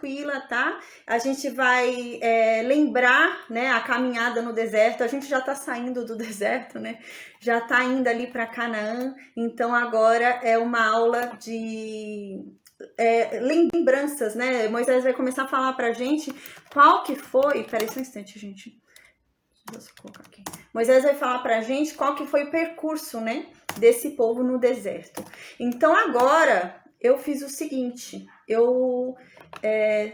tranquila, tá? A gente vai lembrar, né, a caminhada no deserto. A gente já tá saindo do deserto, né? Já tá indo ali para Canaã. Então agora é uma aula de lembranças, né? Moisés vai começar a falar pra gente qual que foi... Peraí só um instante, gente. Deixa eu colocar aqui. Moisés vai falar pra gente qual que foi o percurso, né, desse povo no deserto. Então agora eu fiz o seguinte, eu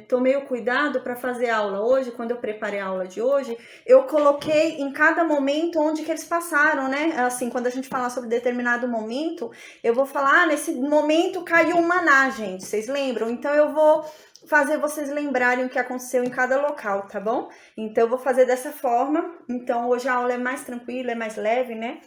tomei o cuidado para fazer a aula hoje, quando eu preparei a aula de hoje, eu coloquei em cada momento onde que eles passaram, né? Assim, quando a gente falar sobre determinado momento, eu vou falar, nesse momento caiu um maná, gente, vocês lembram? Então eu vou fazer vocês lembrarem o que aconteceu em cada local, tá bom? Então eu vou fazer dessa forma. Então hoje a aula é mais tranquila, é mais leve, né?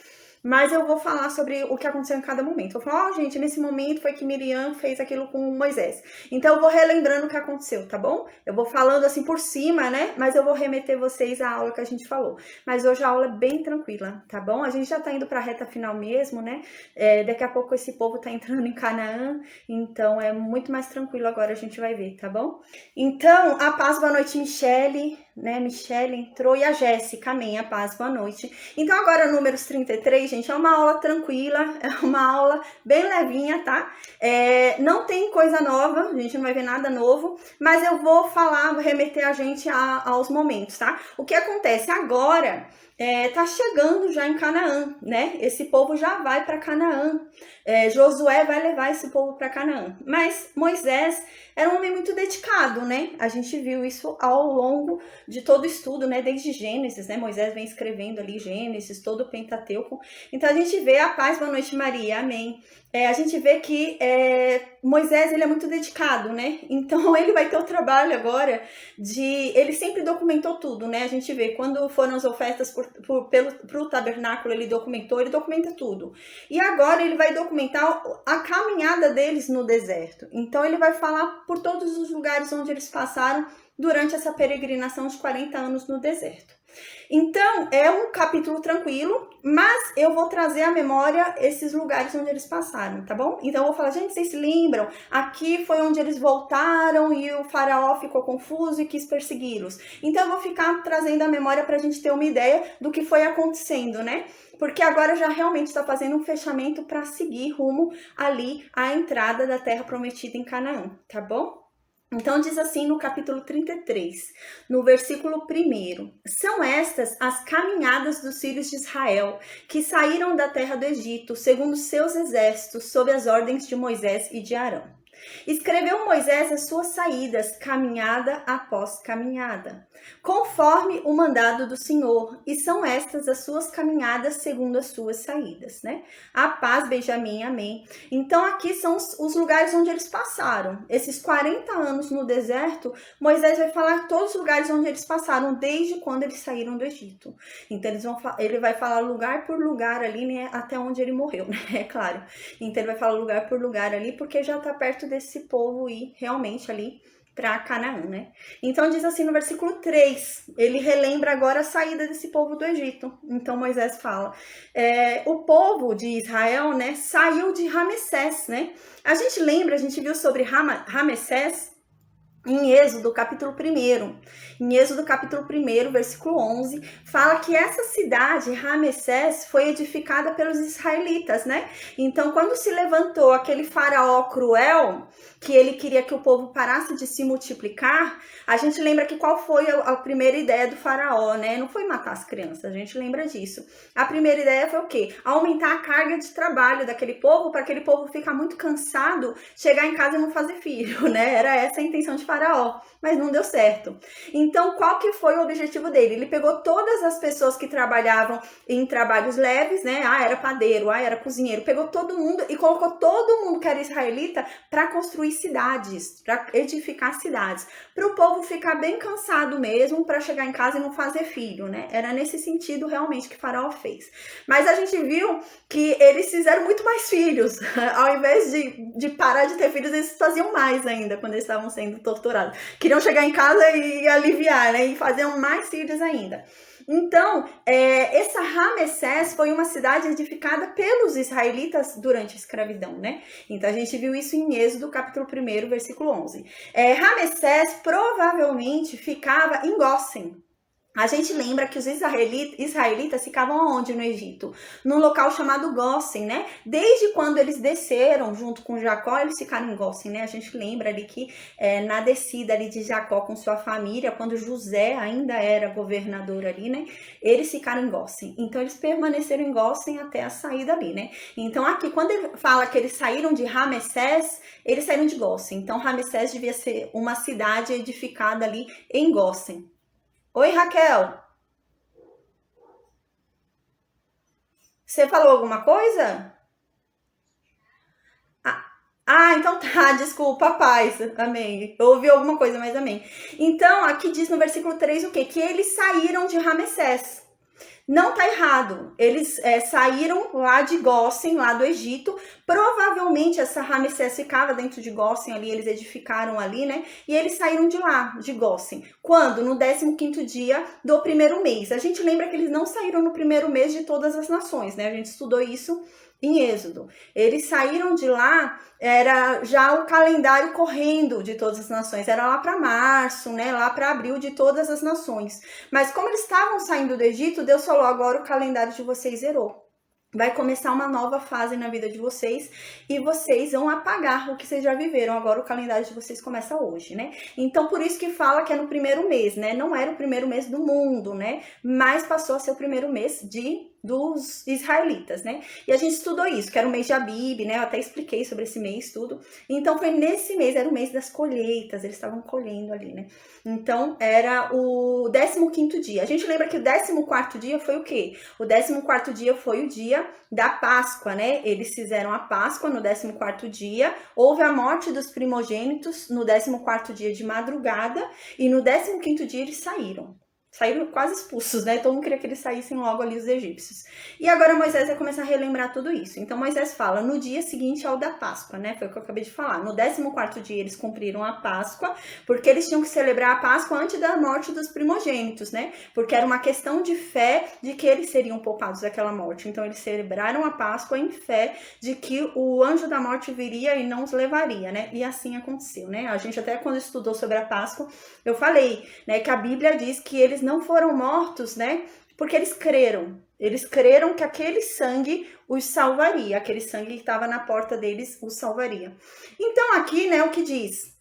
Mas eu vou falar sobre o que aconteceu em cada momento. Vou falar, gente, nesse momento foi que Miriam fez aquilo com Moisés. Então eu vou relembrando o que aconteceu, tá bom? Eu vou falando assim por cima, né? Mas eu vou remeter vocês à aula que a gente falou. Mas hoje a aula é bem tranquila, tá bom? A gente já tá indo pra reta final mesmo, né? Daqui a pouco esse povo tá entrando em Canaã, então é muito mais tranquilo agora, a gente vai ver, tá bom? Então, a paz, boa noite, Michele, né? Michele entrou e a Jéssica, amém, a paz, boa noite. Então agora números 33, gente, é uma aula tranquila, é uma aula bem levinha, tá? Não tem coisa nova, a gente não vai ver nada novo, mas eu vou falar, vou remeter a gente aos momentos, tá? O que acontece agora, tá chegando já em Canaã, né? Esse povo já vai para Canaã. Josué vai levar esse povo para Canaã. Mas Moisés era um homem muito dedicado, né? A gente viu isso ao longo de todo o estudo, né? Desde Gênesis, né? Moisés vem escrevendo ali Gênesis, todo o Pentateuco. Então a gente vê a paz, boa noite, Maria, amém. A gente vê que Moisés, ele é muito dedicado, né? Então ele vai ter o trabalho agora ele sempre documentou tudo, né? A gente vê quando foram as ofertas pro tabernáculo, ele documenta tudo. E agora ele vai documentar a caminhada deles no deserto. Então ele vai falar por todos os lugares onde eles passaram durante essa peregrinação de 40 anos no deserto. Então, é um capítulo tranquilo, mas eu vou trazer à memória esses lugares onde eles passaram, tá bom? Então, eu vou falar, gente, vocês se lembram? Aqui foi onde eles voltaram e o faraó ficou confuso e quis persegui-los. Então, eu vou ficar trazendo à memória pra gente ter uma ideia do que foi acontecendo, né? Porque agora já realmente está fazendo um fechamento para seguir rumo ali à entrada da terra prometida em Canaã, tá bom? Então diz assim no capítulo 33, no versículo 1, são estas as caminhadas dos filhos de Israel, que saíram da terra do Egito, segundo seus exércitos, sob as ordens de Moisés e de Arão. Escreveu Moisés as suas saídas, caminhada após caminhada, conforme o mandado do Senhor, e são estas as suas caminhadas segundo as suas saídas, né? A paz, Benjamim, amém. Então aqui são os lugares onde eles passaram. Esses 40 anos no deserto, Moisés vai falar todos os lugares onde eles passaram, desde quando eles saíram do Egito. Então ele vai falar lugar por lugar ali, né? Até onde ele morreu, né? É claro. Então ele vai falar lugar por lugar ali, porque já está perto desse povo ir realmente ali para Canaã, né? Então diz assim no versículo 3, ele relembra agora a saída desse povo do Egito. Então Moisés fala, o povo de Israel, né, saiu de Ramessés, né? A gente viu sobre Ramessés em Êxodo, capítulo 1. Em Êxodo, capítulo 1, versículo 11, fala que essa cidade, Ramessés, foi edificada pelos israelitas, né? Então, quando se levantou aquele faraó cruel, que ele queria que o povo parasse de se multiplicar, a gente lembra que qual foi a primeira ideia do faraó, né? Não foi matar as crianças, a gente lembra disso. A primeira ideia foi o quê? Aumentar a carga de trabalho daquele povo, para aquele povo ficar muito cansado, chegar em casa e não fazer filho, né? Era essa a intenção de Faraó, mas não deu certo. Então, qual que foi o objetivo dele? Ele pegou todas as pessoas que trabalhavam em trabalhos leves, né? Era padeiro, era cozinheiro. Pegou todo mundo e colocou todo mundo que era israelita para construir cidades, para edificar cidades. Para o povo ficar bem cansado mesmo, para chegar em casa e não fazer filho, né? Era nesse sentido realmente que Faraó fez. Mas a gente viu que eles fizeram muito mais filhos. Ao invés de parar de ter filhos, eles faziam mais ainda quando eles estavam sendo torturados. Queriam chegar em casa e aliviar, né? E faziam mais filhos ainda. Então, essa Ramessés foi uma cidade edificada pelos israelitas durante a escravidão, né? Então, a gente viu isso em Êxodo, capítulo 1, versículo 11. Ramessés provavelmente ficava em Gósen. A gente lembra que os israelitas ficavam onde no Egito? Num local chamado Gósen, né? Desde quando eles desceram junto com Jacó, eles ficaram em Gósen, né? A gente lembra ali que na descida ali de Jacó com sua família, quando José ainda era governador ali, né? Eles ficaram em Gósen. Então, eles permaneceram em Gósen até a saída ali, né? Então, aqui, quando ele fala que eles saíram de Ramessés, eles saíram de Gósen. Então, Ramessés devia ser uma cidade edificada ali em Gósen. Oi, Raquel. Você falou alguma coisa? Então tá, desculpa, paz, amém. Eu ouvi alguma coisa, mas amém. Então, aqui diz no versículo 3 o quê? Que eles saíram de Ramessés. Não tá errado. Eles saíram lá de Gósen, lá do Egito. Provavelmente essa Ramessés ficava dentro de Gósen ali, eles edificaram ali, né? E eles saíram de lá, de Gósen. Quando? No 15º dia do primeiro mês. A gente lembra que eles não saíram no primeiro mês de todas as nações, né? A gente estudou isso em Êxodo. Eles saíram de lá, era já o calendário correndo de todas as nações, era lá para março, né, lá para abril de todas as nações. Mas como eles estavam saindo do Egito, Deus falou: agora o calendário de vocês zerou. Vai começar uma nova fase na vida de vocês e vocês vão apagar o que vocês já viveram. Agora o calendário de vocês começa hoje, né? Então, por isso que fala que é no primeiro mês, né? Não era o primeiro mês do mundo, né? Mas passou a ser o primeiro mês dos israelitas, né? E a gente estudou isso, que era o mês de Abib, né? Eu até expliquei sobre esse mês, tudo. Então, foi nesse mês, era o mês das colheitas, eles estavam colhendo ali, né? Então, era o 15º dia. A gente lembra que o 14º dia foi o quê? O 14º dia foi o dia da Páscoa, né? Eles fizeram a Páscoa no 14º dia, houve a morte dos primogênitos no 14º dia de madrugada, e no 15º dia eles saíram quase expulsos, né? Todo mundo queria que eles saíssem logo ali, os egípcios. E agora Moisés vai começar a relembrar tudo isso. Então Moisés fala, no dia seguinte ao da Páscoa, né? Foi o que eu acabei de falar. No 14º dia eles cumpriram a Páscoa, porque eles tinham que celebrar a Páscoa antes da morte dos primogênitos, né? Porque era uma questão de fé de que eles seriam poupados daquela morte. Então eles celebraram a Páscoa em fé de que o anjo da morte viria e não os levaria, né? E assim aconteceu, né? A gente até quando estudou sobre a Páscoa, eu falei, né, que a Bíblia diz que eles não foram mortos, né? Porque eles creram. Eles creram que aquele sangue os salvaria. Aquele sangue que estava na porta deles os salvaria. Então aqui, né, o que diz?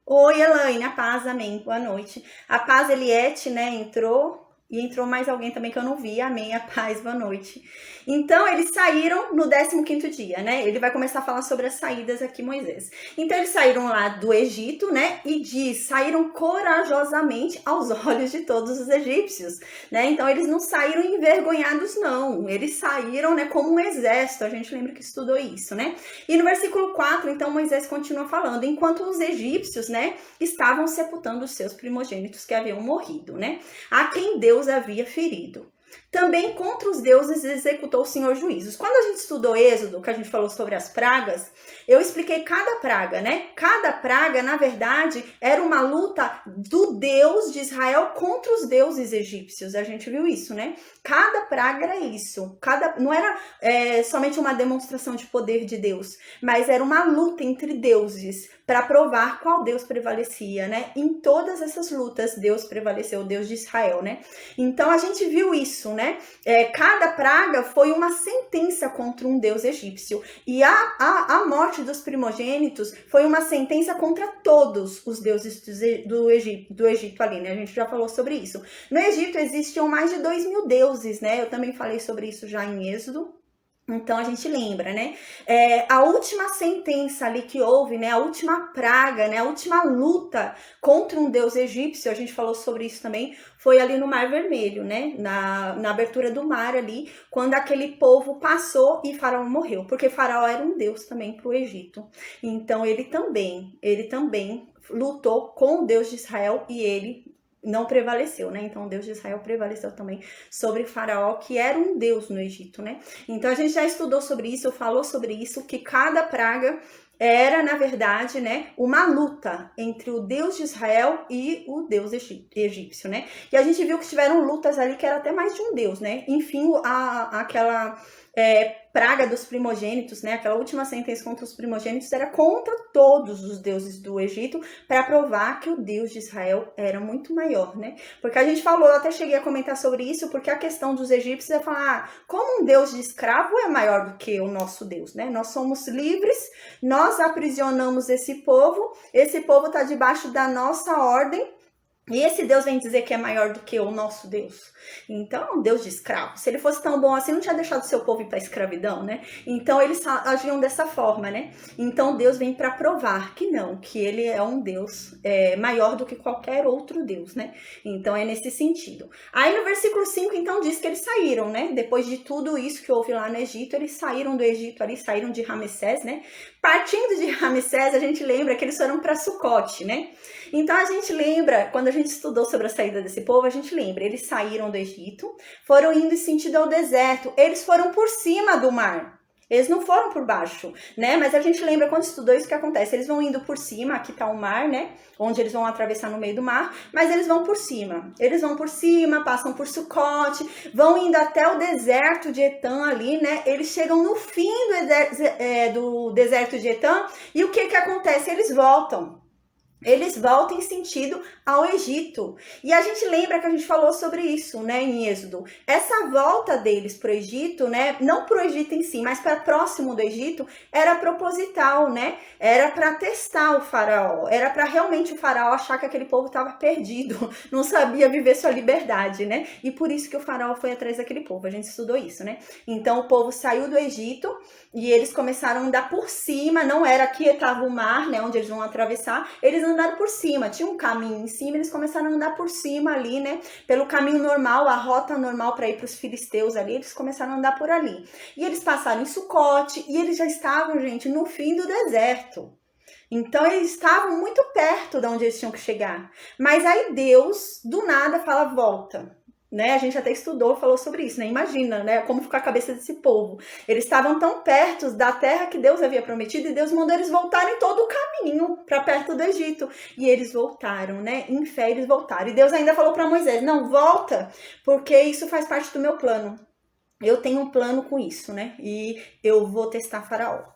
Oi, Elaine, a paz, amém. Boa noite. A paz, Eliette, né, entrou. E entrou mais alguém também que eu não vi. Amém, a paz, boa noite. Então, eles saíram no 15º dia, né? Ele vai começar a falar sobre as saídas aqui, Moisés. Então, eles saíram lá do Egito, né? E diz, saíram corajosamente aos olhos de todos os egípcios, né? Então, eles não saíram envergonhados, não. Eles saíram, né, como um exército. A gente lembra que estudou isso, né? E no versículo 4, então, Moisés continua falando. Enquanto os egípcios, né, estavam sepultando os seus primogênitos que haviam morrido, né? A quem Deus havia ferido. Também contra os deuses executou o Senhor juízos. Quando a gente estudou Êxodo, que a gente falou sobre as pragas, eu expliquei cada praga, né? Cada praga, na verdade, era uma luta do Deus de Israel contra os deuses egípcios. A gente viu isso, né? Cada praga era isso. Não era somente uma demonstração de poder de Deus, mas era uma luta entre deuses para provar qual Deus prevalecia, né? Em todas essas lutas, Deus prevaleceu, o Deus de Israel, né? Então, a gente viu isso, né? Cada praga foi uma sentença contra um deus egípcio. E a morte dos primogênitos foi uma sentença contra todos os deuses do Egito ali, né? A gente já falou sobre isso. No Egito existiam mais de 2.000 deuses, né? Eu também falei sobre isso já em Êxodo. Então, a gente lembra, né? A última sentença ali que houve, né? A última praga, né? A última luta contra um deus egípcio, a gente falou sobre isso também, foi ali no Mar Vermelho, né? Na abertura do mar ali, quando aquele povo passou e Faraó morreu. Porque Faraó era um deus também para o Egito. Então, ele também lutou com o Deus de Israel e ele não prevaleceu, né? Então, o Deus de Israel prevaleceu também sobre Faraó, que era um deus no Egito, né? Então, a gente já estudou sobre isso, falou sobre isso, que cada praga era, na verdade, né, uma luta entre o Deus de Israel e o Deus egípcio, né? E a gente viu que tiveram lutas ali que era até mais de um Deus, né? Enfim, aquela praga dos primogênitos, né? Aquela última sentença contra os primogênitos era contra todos os deuses do Egito, para provar que o Deus de Israel era muito maior, né? Porque a gente falou, eu até cheguei a comentar sobre isso, porque a questão dos egípcios é falar, como um Deus de escravo é maior do que o nosso Deus, né? Nós somos livres, nós aprisionamos esse povo está debaixo da nossa ordem, e esse Deus vem dizer que é maior do que o nosso Deus. Então, é um Deus de escravo. Se ele fosse tão bom assim, não tinha deixado seu povo ir para a escravidão, né? Então, eles agiam dessa forma, né? Então, Deus vem para provar que não, que ele é um Deus maior do que qualquer outro Deus, né? Então, é nesse sentido. Aí, no versículo 5, então, diz que eles saíram, né? Depois de tudo isso que houve lá no Egito, eles saíram do Egito ali, saíram de Ramsés, né? Partindo de Ramsés, a gente lembra que eles foram para Sucote, né? Então, a gente lembra, quando a gente estudou sobre a saída desse povo, a gente lembra, eles saíram do Egito, foram indo em sentido ao deserto, eles foram por cima do mar, eles não foram por baixo, né? Mas a gente lembra, quando estudou, isso que acontece, eles vão indo por cima, aqui tá o mar, né? Onde eles vão atravessar no meio do mar, mas eles vão por cima, passam por Sucote, vão indo até o deserto de Etã ali, né? Eles chegam no fim do deserto de Etã, e o que que acontece? Eles voltam em sentido ao Egito. E a gente lembra que a gente falou sobre isso, né, em Êxodo. Essa volta deles para o Egito, né, não para o Egito em si, mas para próximo do Egito, era proposital, né? Era para testar o faraó. Era para realmente o faraó achar que aquele povo estava perdido, não sabia viver sua liberdade, né? E por isso que o faraó foi atrás daquele povo. A gente estudou isso, né? Então o povo saiu do Egito e eles começaram a andar por cima, não era aqui estava o mar, né, onde eles vão atravessar, eles andaram por cima, tinha um caminho em cima, eles começaram a andar por cima ali, né, pelo caminho normal, a rota normal para ir para os filisteus ali, eles começaram a andar por ali. E eles passaram em Sucote e eles já estavam, gente, no fim do deserto. Então, eles estavam muito perto de onde eles tinham que chegar. Mas aí Deus, do nada, fala, volta. Né? A gente até estudou, falou sobre isso, né? Imagina, né? Como ficar a cabeça desse povo. Eles estavam tão perto da terra que Deus havia prometido e Deus mandou eles voltarem todo o caminho para perto do Egito. E eles voltaram, né? Em fé eles voltaram. E Deus ainda falou para Moisés, não, volta, porque isso faz parte do meu plano. Eu tenho um plano com isso, né? E eu vou testar Faraó.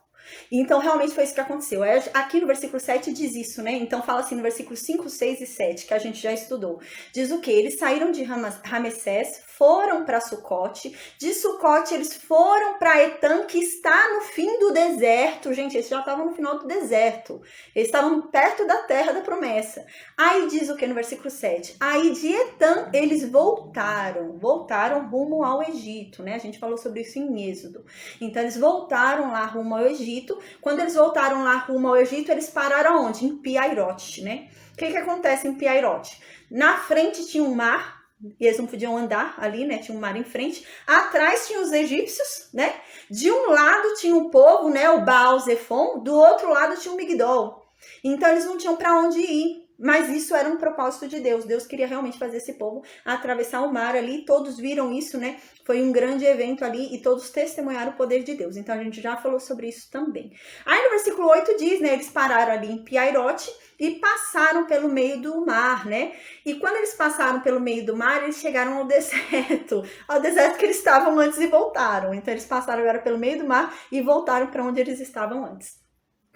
Então, realmente foi isso que aconteceu. Aqui no versículo 7 diz isso, né? Então, fala assim no versículo 5, 6 e 7, que a gente já estudou. Diz o quê? Eles saíram de Ramsés, foram para Sucote. De Sucote, eles foram para Etã, que está no fim do deserto. Gente, eles já estavam no final do deserto. Eles estavam perto da terra da promessa. Aí diz o quê no versículo 7? Aí de Etã, eles voltaram rumo ao Egito, né? A gente falou sobre isso em Êxodo. Então, eles voltaram lá rumo ao Egito. Quando eles voltaram lá rumo ao Egito, eles pararam onde? Em Piairote, né? O que acontece em Piairote? Na frente tinha um mar, e eles não podiam andar ali, né? Tinha um mar em frente. Atrás tinha os egípcios, né? De um lado tinha o povo, né? O Baal-Zephon. Do outro lado tinha o Migdol. Então, eles não tinham para onde ir. Mas isso era um propósito de Deus. Deus queria realmente fazer esse povo atravessar o mar ali. Todos viram isso, né? Foi um grande evento ali e todos testemunharam o poder de Deus. Então, a gente já falou sobre isso também. Aí, no versículo 8 diz, né? Eles pararam ali em Piairote e passaram pelo meio do mar, né? E quando eles passaram pelo meio do mar, eles chegaram ao deserto que eles estavam antes e voltaram. Então, eles passaram agora pelo meio do mar e voltaram para onde eles estavam antes.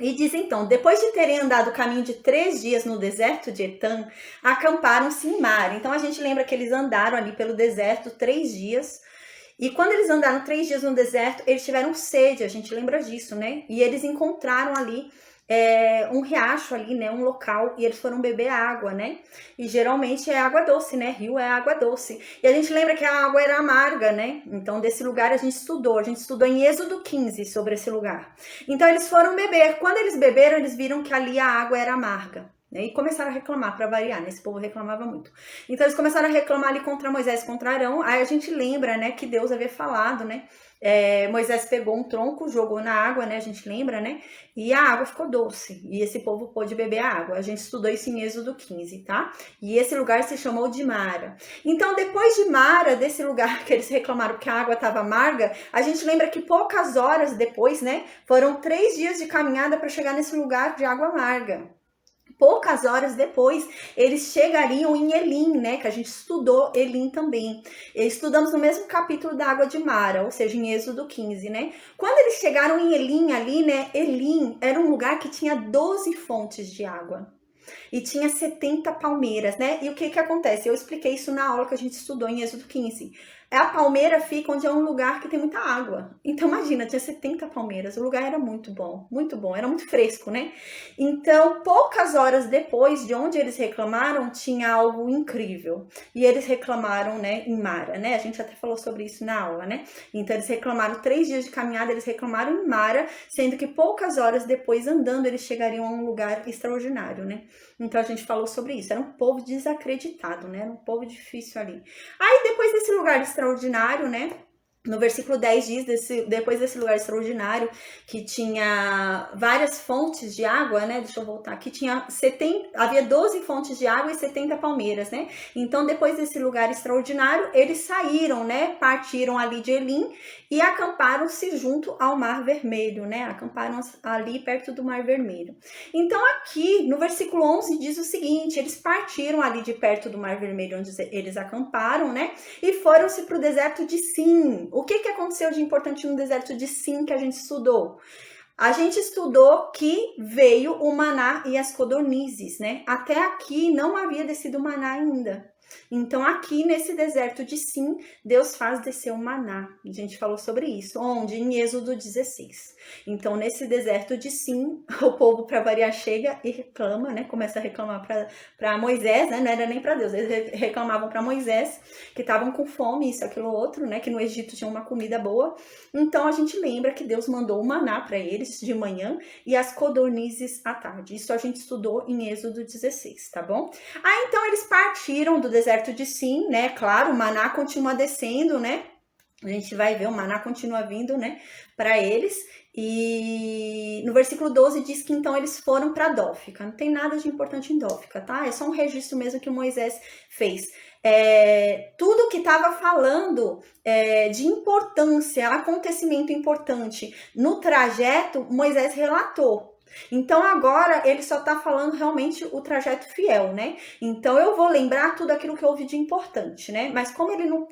E diz então, depois de terem andado o caminho de 3 dias no deserto de Etã, acamparam-se em mar. Então a gente lembra que eles andaram ali pelo deserto 3 dias. E quando eles andaram 3 dias no deserto, eles tiveram sede, a gente lembra disso, né? E eles encontraram ali um riacho ali, né? Um local, e eles foram beber água, né? E geralmente é água doce, né? Rio é água doce. E a gente lembra que a água era amarga, né? Então desse lugar a gente estudou em Êxodo 15 sobre esse lugar. Então eles foram beber. Quando eles beberam, eles viram que ali a água era amarga. né? E começaram a reclamar, para variar, né? Esse povo reclamava muito. Então eles começaram a reclamar ali contra Moisés, contra Arão. Aí a gente lembra, né, que Deus havia falado, né? Moisés pegou um tronco, jogou na água, né? A gente lembra, né? E a água ficou doce. E esse povo pôde beber a água. A gente estudou isso em Êxodo 15, tá? E esse lugar se chamou de Mara. Então, depois de Mara, desse lugar que eles reclamaram que a água estava amarga, a gente lembra que poucas horas depois, né? Foram 3 dias de caminhada para chegar nesse lugar de água amarga. Poucas horas depois, eles chegariam em Elim, né? Que a gente estudou Elim também. Estudamos no mesmo capítulo da água de Mara, ou seja, em Êxodo 15, né? Quando eles chegaram em Elim ali, né? Elim era um lugar que tinha 12 fontes de água. E tinha 70 palmeiras, né? E o que acontece? Eu expliquei isso na aula que a gente estudou em Êxodo 15. A palmeira fica onde é um lugar que tem muita água. Então, imagina, tinha 70 palmeiras. O lugar era muito bom, era muito fresco, né? Então, poucas horas depois de onde eles reclamaram, tinha algo incrível. E eles reclamaram, né, em Mara, né? A gente até falou sobre isso na aula, né? Então, eles reclamaram 3 dias de caminhada, eles reclamaram em Mara, sendo que poucas horas depois, andando, eles chegariam a um lugar extraordinário, né? Então, a gente falou sobre isso. Era um povo desacreditado, né? Era um povo difícil ali. Aí, depois desse lugar extraordinário, né? No versículo 10 diz, depois desse lugar extraordinário, que tinha várias fontes de água, né? Deixa eu voltar aqui. Havia 12 fontes de água e 70 palmeiras, né? Então, depois desse lugar extraordinário, eles saíram, né? Partiram ali de Elim e acamparam-se junto ao Mar Vermelho, né? Acamparam ali perto do Mar Vermelho. Então, aqui, no versículo 11, diz o seguinte: eles partiram ali de perto do Mar Vermelho, onde eles acamparam, né? E foram-se para o deserto de Sim. O que aconteceu de importante no deserto de Sim que a gente estudou? A gente estudou que veio o maná e as codornizes, né? Até aqui não havia descido o maná ainda. Então, aqui nesse deserto de Sim, Deus faz descer o maná. A gente falou sobre isso. Onde? Em Êxodo 16. Então, nesse deserto de Sim, o povo, para variar, chega e reclama, né? Começa a reclamar para Moisés, né? Não era nem para Deus. Eles reclamavam para Moisés, que estavam com fome, isso, aquilo, outro, né? Que no Egito tinha uma comida boa. Então, a gente lembra que Deus mandou o maná para eles de manhã e as codornizes à tarde. Isso a gente estudou em Êxodo 16, tá bom? Aí, então, eles partiram do deserto de Sim, né? Claro, o maná continua descendo, né? A gente vai ver, o maná continua vindo, né? Para eles. E no versículo 12 diz que então eles foram para Dófica. Não tem nada de importante em Dófica, tá? É só um registro mesmo que Moisés fez. Tudo que estava falando de importância, acontecimento importante no trajeto, Moisés relatou. Então agora ele só está falando realmente o trajeto fiel, né? Então eu vou lembrar tudo aquilo que houve de importante, né? Mas como ele não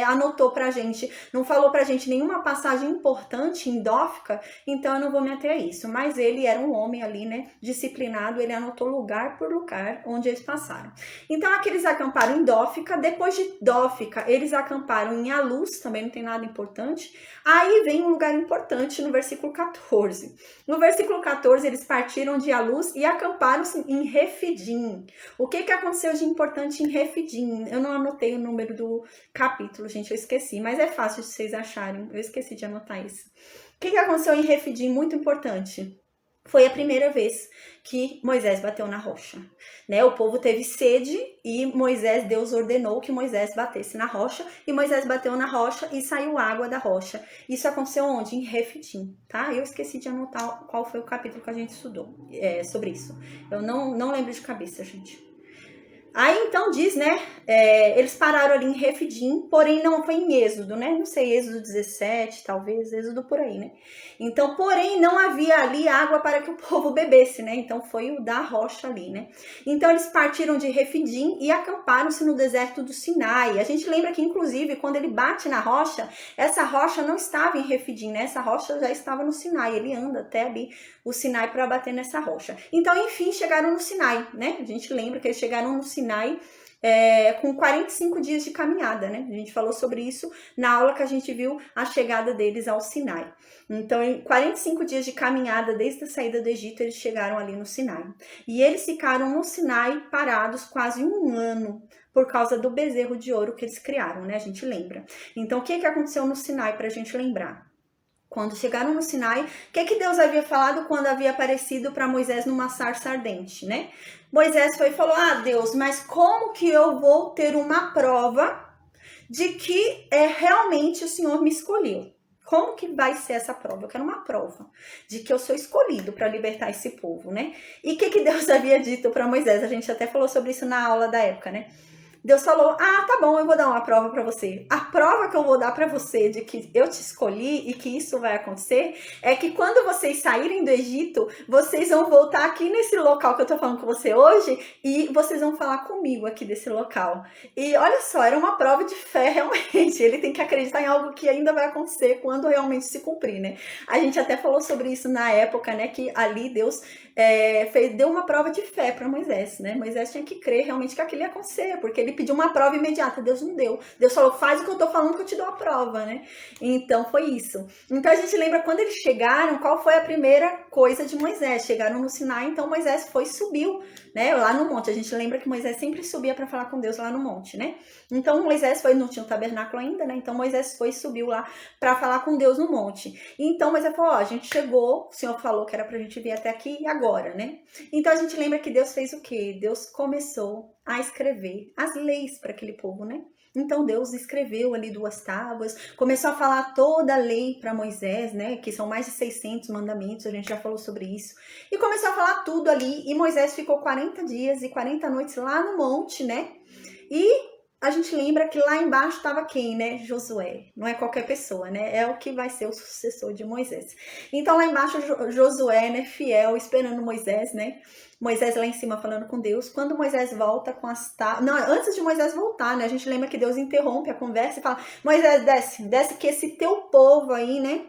anotou pra gente, não falou pra gente nenhuma passagem importante em Dófica, então eu não vou me ater a isso. Mas ele era um homem ali, né, disciplinado, ele anotou lugar por lugar onde eles passaram. Então aqui eles acamparam em Dófica, depois de Dófica eles acamparam em Alus, também não tem nada importante. Aí vem um lugar importante no versículo 14. No versículo 14 eles partiram de Alus e acamparam-se em Refidim. O que aconteceu de importante em Refidim? Eu não anotei o número do capítulo, gente, eu esqueci, mas é fácil de vocês acharem, eu esqueci de anotar isso. O que aconteceu em Refidim, muito importante? Foi a primeira vez que Moisés bateu na rocha, né? O povo teve sede e Deus ordenou que Moisés batesse na rocha, e Moisés bateu na rocha e saiu água da rocha. Isso aconteceu onde? Em Refidim, tá? Eu esqueci de anotar qual foi o capítulo que a gente estudou sobre isso. Eu não lembro de cabeça, gente. Aí então diz, né, eles pararam ali em Refidim, porém não foi em Êxodo, né, não sei, Êxodo 17, talvez, Êxodo por aí, né. Então, porém não havia ali água para que o povo bebesse, né, então foi o da rocha ali, né. Então eles partiram de Refidim e acamparam-se no deserto do Sinai. A gente lembra que, inclusive, quando ele bate na rocha, essa rocha não estava em Refidim, né, essa rocha já estava no Sinai, ele anda até ali o Sinai para bater nessa rocha. Então, enfim, chegaram no Sinai, né, a gente lembra que eles chegaram no Sinai com 45 dias de caminhada, né? A gente falou sobre isso na aula que a gente viu a chegada deles ao Sinai. Então, em 45 dias de caminhada desde a saída do Egito, eles chegaram ali no Sinai. E eles ficaram no Sinai parados quase 1 ano por causa do bezerro de ouro que eles criaram, né? A gente lembra. Então, o que aconteceu no Sinai para a gente lembrar? Quando chegaram no Sinai, o que Deus havia falado quando havia aparecido para Moisés numa sarça ardente, né? Moisés foi e falou: Deus, mas como que eu vou ter uma prova de que realmente o Senhor me escolheu? Como que vai ser essa prova? Eu quero uma prova de que eu sou escolhido para libertar esse povo, né? E o que Deus havia dito para Moisés? A gente até falou sobre isso na aula da época, né? Deus falou: tá bom, eu vou dar uma prova para você. A prova que eu vou dar para você de que eu te escolhi e que isso vai acontecer é que quando vocês saírem do Egito, vocês vão voltar aqui nesse local que eu tô falando com você hoje e vocês vão falar comigo aqui desse local. E olha só, era uma prova de fé realmente. Ele tem que acreditar em algo que ainda vai acontecer quando realmente se cumprir, né? A gente até falou sobre isso na época, né? Que ali Deus deu uma prova de fé para Moisés, né? Moisés tinha que crer realmente que aquilo ia acontecer, porque ele pediu uma prova imediata, Deus não deu. Deus falou: faz o que eu tô falando que eu te dou a prova, né? Então foi isso. Então a gente lembra quando eles chegaram, qual foi a primeira coisa de Moisés? Chegaram no Sinai, então Moisés subiu, né? Lá no monte. A gente lembra que Moisés sempre subia para falar com Deus lá no monte, né? Então Moisés não tinha um tabernáculo ainda, né? Então Moisés subiu lá para falar com Deus no monte. Então Moisés falou: a gente chegou, o Senhor falou que era pra gente vir até aqui e agora, né? Então a gente lembra que Deus fez o quê? Deus começou a escrever as leis para aquele povo, né? Então Deus escreveu ali 2 tábuas, começou a falar toda a lei para Moisés, né? Que são mais de 600 mandamentos, a gente já falou sobre isso. E começou a falar tudo ali, e Moisés ficou 40 dias e 40 noites lá no monte, né? E a gente lembra que lá embaixo estava quem, né? Josué. Não é qualquer pessoa, né? É o que vai ser o sucessor de Moisés. Então lá embaixo Josué, né? Fiel, esperando Moisés, né? Moisés lá em cima falando com Deus. Quando Moisés volta com as tábuas... Não, antes de Moisés voltar, né? A gente lembra que Deus interrompe a conversa e fala: Moisés, desce que esse teu povo aí, né?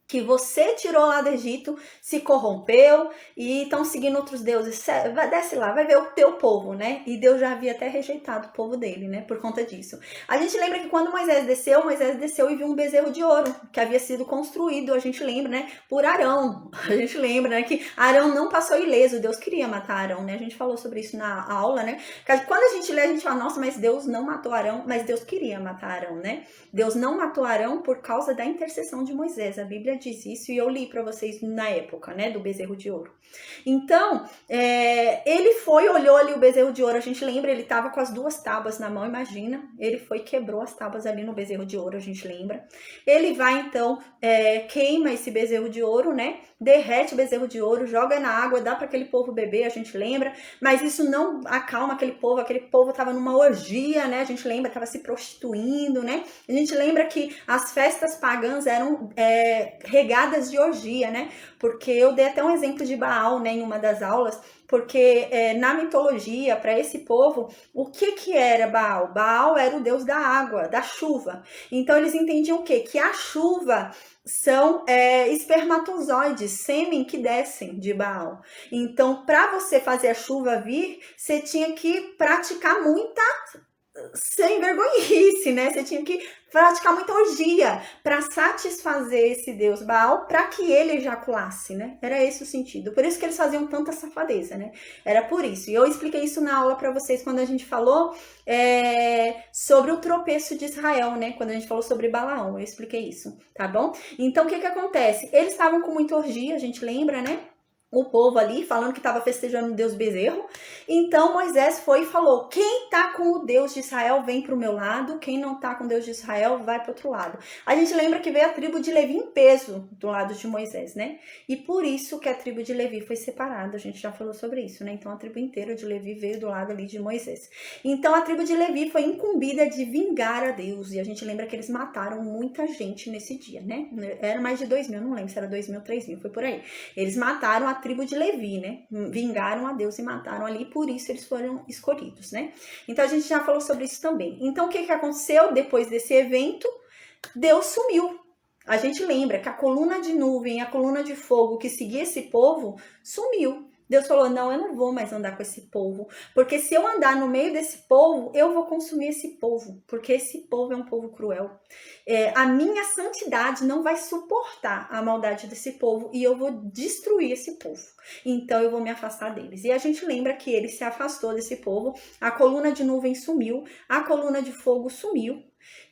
Que você tirou lá do Egito, se corrompeu e estão seguindo outros deuses. Desce lá, vai ver o teu povo, né? E Deus já havia até rejeitado o povo dele, né? Por conta disso. A gente lembra que quando Moisés desceu e viu um bezerro de ouro, que havia sido construído, a gente lembra, né? Por Arão. A gente lembra, né? Que Arão não passou ileso, Deus queria matar Arão, né? A gente falou sobre isso na aula, né? Quando a gente lê, a gente fala: nossa, mas Deus não matou Arão, mas Deus queria matar Arão, né? Deus não matou Arão por causa da intercessão de Moisés. A Bíblia diz isso e eu li para vocês na época, né, do bezerro de ouro. Então, ele olhou ali o bezerro de ouro, a gente lembra, ele tava com as 2 tábuas na mão, imagina, ele quebrou as tábuas ali no bezerro de ouro, a gente lembra. Ele vai então, queima esse bezerro de ouro, né, derrete o bezerro de ouro, joga na água, dá para aquele povo beber, a gente lembra, mas isso não acalma aquele povo tava numa orgia, né, a gente lembra, tava se prostituindo, né, a gente lembra que as festas pagãs eram regadas de orgia, né, porque eu dei até um exemplo de Baal, né, em uma das aulas, porque na mitologia, para esse povo, o que era Baal? Baal era o deus da água, da chuva. Então eles entendiam o quê? Que a chuva são espermatozoides, sêmen que descem de Baal. Então, para você fazer a chuva vir, você tinha que praticar muita sem vergonhice, né? Você tinha que praticar muita orgia para satisfazer esse deus Baal, para que ele ejaculasse, né? Era esse o sentido. Por isso que eles faziam tanta safadeza, né? Era por isso. E eu expliquei isso na aula para vocês quando a gente falou sobre o tropeço de Israel, né? Quando a gente falou sobre Balaão, eu expliquei isso, tá bom? Então, o que acontece? Eles estavam com muita orgia, a gente lembra, né? O povo ali, falando que estava festejando o Deus bezerro. Então Moisés foi e falou: quem tá com o Deus de Israel vem pro meu lado, quem não tá com o Deus de Israel vai pro outro lado. A gente lembra que veio a tribo de Levi em peso do lado de Moisés, né? E por isso que a tribo de Levi foi separada, a gente já falou sobre isso, né? Então a tribo inteira de Levi veio do lado ali de Moisés. Então a tribo de Levi foi incumbida de vingar a Deus, e a gente lembra que eles mataram muita gente nesse dia, né? Era mais de 2.000, não lembro se era 2.000 ou 3.000, foi por aí. Eles mataram a tribo de Levi, né? Vingaram a Deus e mataram ali, por isso eles foram escolhidos, né? Então a gente já falou sobre isso também. Então o que aconteceu depois desse evento? Deus sumiu. A gente lembra que a coluna de nuvem e a coluna de fogo que seguia esse povo sumiu. Deus falou: não, eu não vou mais andar com esse povo, porque se eu andar no meio desse povo, eu vou consumir esse povo, porque esse povo é um povo cruel. A minha santidade não vai suportar a maldade desse povo e eu vou destruir esse povo. então eu vou me afastar deles. E a gente lembra que ele se afastou desse povo, a coluna de nuvem sumiu, a coluna de fogo sumiu,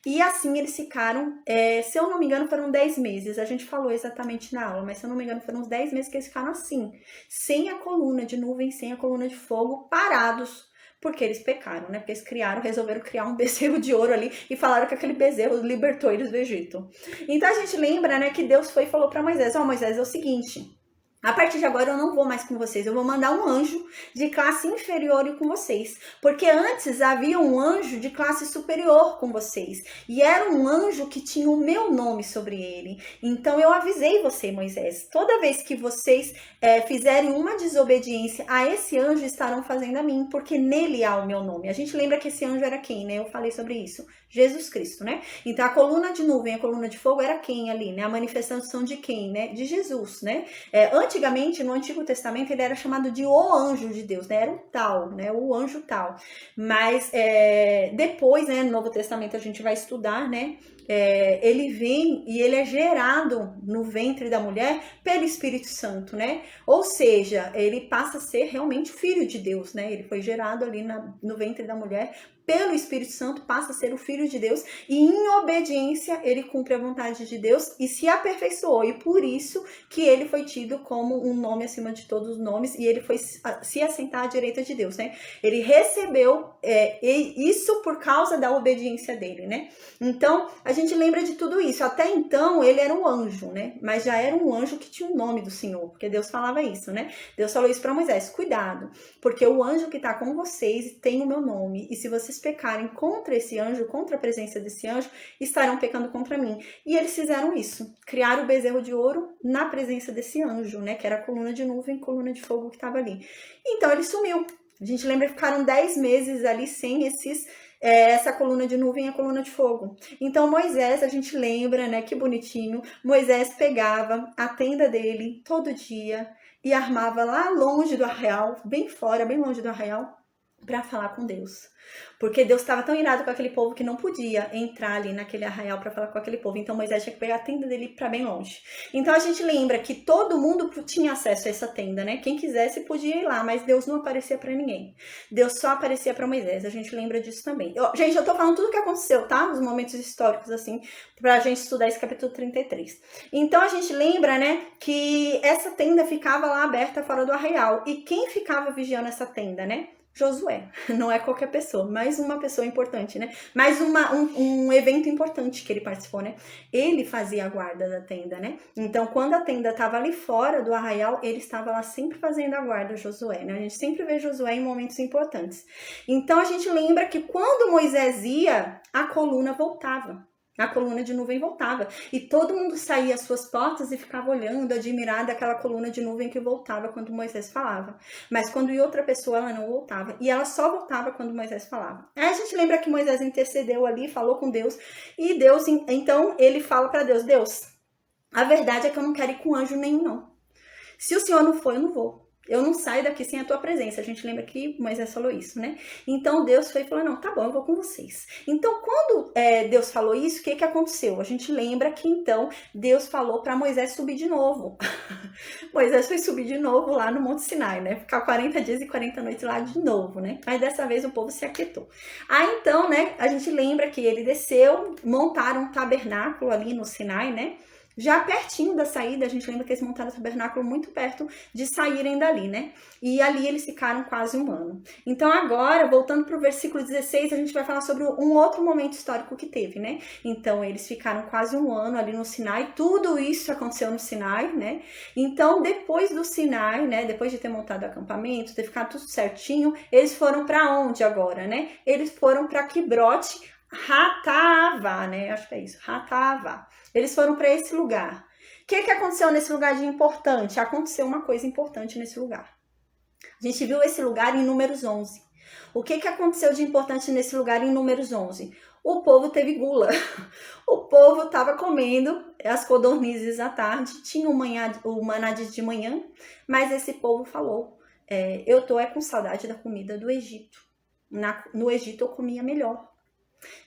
e assim eles ficaram, se eu não me engano, foram 10 meses. A gente falou exatamente na aula, mas se eu não me engano, foram uns 10 meses que eles ficaram assim, sem a coluna de nuvem, sem a coluna de fogo, parados. Porque eles pecaram, né? Porque eles resolveram criar um bezerro de ouro ali e falaram que aquele bezerro libertou eles do Egito. Então a gente lembra, né, que Deus foi e falou para Moisés: Moisés, é o seguinte, a partir de agora eu não vou mais com vocês, eu vou mandar um anjo de classe inferior com vocês. Porque antes havia um anjo de classe superior com vocês. E era um anjo que tinha o meu nome sobre ele. Então eu avisei você, Moisés, toda vez que vocês fizerem uma desobediência a esse anjo, estarão fazendo a mim, porque nele há o meu nome. A gente lembra que esse anjo era quem, né? Eu falei sobre isso. Jesus Cristo, né? Então a coluna de nuvem, a coluna de fogo era quem ali, né? A manifestação de quem, né? De Jesus, né? Antigamente, no Antigo Testamento, ele era chamado de o anjo de Deus, né? Era o tal, né? O anjo tal. Mas depois, né, no Novo Testamento, a gente vai estudar, né? Ele vem e ele é gerado no ventre da mulher pelo Espírito Santo, né? Ou seja, ele passa a ser realmente filho de Deus, né? Ele foi gerado ali no ventre da mulher pelo Espírito Santo, passa a ser o Filho de Deus, e em obediência ele cumpre a vontade de Deus e se aperfeiçoou, e por isso que ele foi tido como um nome acima de todos os nomes, e ele foi se assentar à direita de Deus, né? Ele recebeu isso por causa da obediência dele, né? Então, a gente lembra de tudo isso. Até então, ele era um anjo, né? Mas já era um anjo que tinha o nome do Senhor, porque Deus falava isso, né? Deus falou isso para Moisés: cuidado, porque o anjo que está com vocês tem o meu nome, e se vocês pecarem contra esse anjo, contra a presença desse anjo, estarão pecando contra mim. E eles fizeram isso, criaram o bezerro de ouro na presença desse anjo, né? Que era a coluna de nuvem, coluna de fogo que estava ali. Então ele sumiu. A gente lembra que ficaram 10 meses ali sem essa coluna de nuvem e a coluna de fogo. Então Moisés, a gente lembra, né, que bonitinho, Moisés pegava a tenda dele todo dia e armava lá longe do arraial, bem fora, bem longe do arraial, para falar com Deus. Porque Deus estava tão irado com aquele povo que não podia entrar ali naquele arraial para falar com aquele povo. Então Moisés tinha que pegar a tenda dele para bem longe. Então a gente lembra que todo mundo tinha acesso a essa tenda, né? Quem quisesse podia ir lá, mas Deus não aparecia para ninguém. Deus só aparecia para Moisés. A gente lembra disso também. Gente, eu tô falando tudo o que aconteceu, tá? Os momentos históricos, assim, pra gente estudar esse capítulo 33. Então a gente lembra, né, que essa tenda ficava lá aberta fora do arraial. E quem ficava vigiando essa tenda, né? Josué, não é qualquer pessoa, mais uma pessoa importante, né? Mais um evento importante que ele participou, né? Ele fazia a guarda da tenda, né? Então, quando a tenda estava ali fora do arraial, ele estava lá sempre fazendo a guarda, Josué, né? A gente sempre vê Josué em momentos importantes. Então, a gente lembra que quando Moisés ia, a coluna voltava. A coluna de nuvem voltava. E todo mundo saía às suas portas e ficava olhando, admirado aquela coluna de nuvem que voltava quando Moisés falava. Mas quando ia outra pessoa, ela não voltava. E ela só voltava quando Moisés falava. Aí a gente lembra que Moisés intercedeu ali, falou com Deus. E Deus, então, ele fala para Deus: Deus, a verdade é que eu não quero ir com anjo nenhum, não. Se o Senhor não for, eu não vou. Eu não saio daqui sem a tua presença. A gente lembra que Moisés falou isso, né? Então Deus foi e falou: não, tá bom, eu vou com vocês. Então quando Deus falou isso, o que aconteceu? A gente lembra que então Deus falou para Moisés subir de novo. Moisés foi subir de novo lá no Monte Sinai, né? Ficar 40 dias e 40 noites lá de novo, né? Mas dessa vez o povo se aquietou. Aí então, né, a gente lembra que ele desceu, montaram um tabernáculo ali no Sinai, né? Já pertinho da saída, a gente lembra que eles montaram o tabernáculo muito perto de saírem dali, né? E ali eles ficaram quase um ano. Então agora, voltando para o versículo 16, a gente vai falar sobre um outro momento histórico que teve, né? Então eles ficaram quase um ano ali no Sinai, tudo isso aconteceu no Sinai, né? Então depois do Sinai, né? Depois de ter montado o acampamento, ter ficado tudo certinho, eles foram para onde agora, né? Eles foram para Quibrote Hatavá, né? Acho que é isso, Hatavá. Eles foram para esse lugar. O que aconteceu nesse lugar de importante? Aconteceu uma coisa importante nesse lugar. A gente viu esse lugar em Números 11. O que aconteceu de importante nesse lugar em Números 11? O povo teve gula. O povo estava comendo as codornizes à tarde, tinha o maná de manhã, mas esse povo falou: eu tô com saudade da comida do Egito. No Egito eu comia melhor.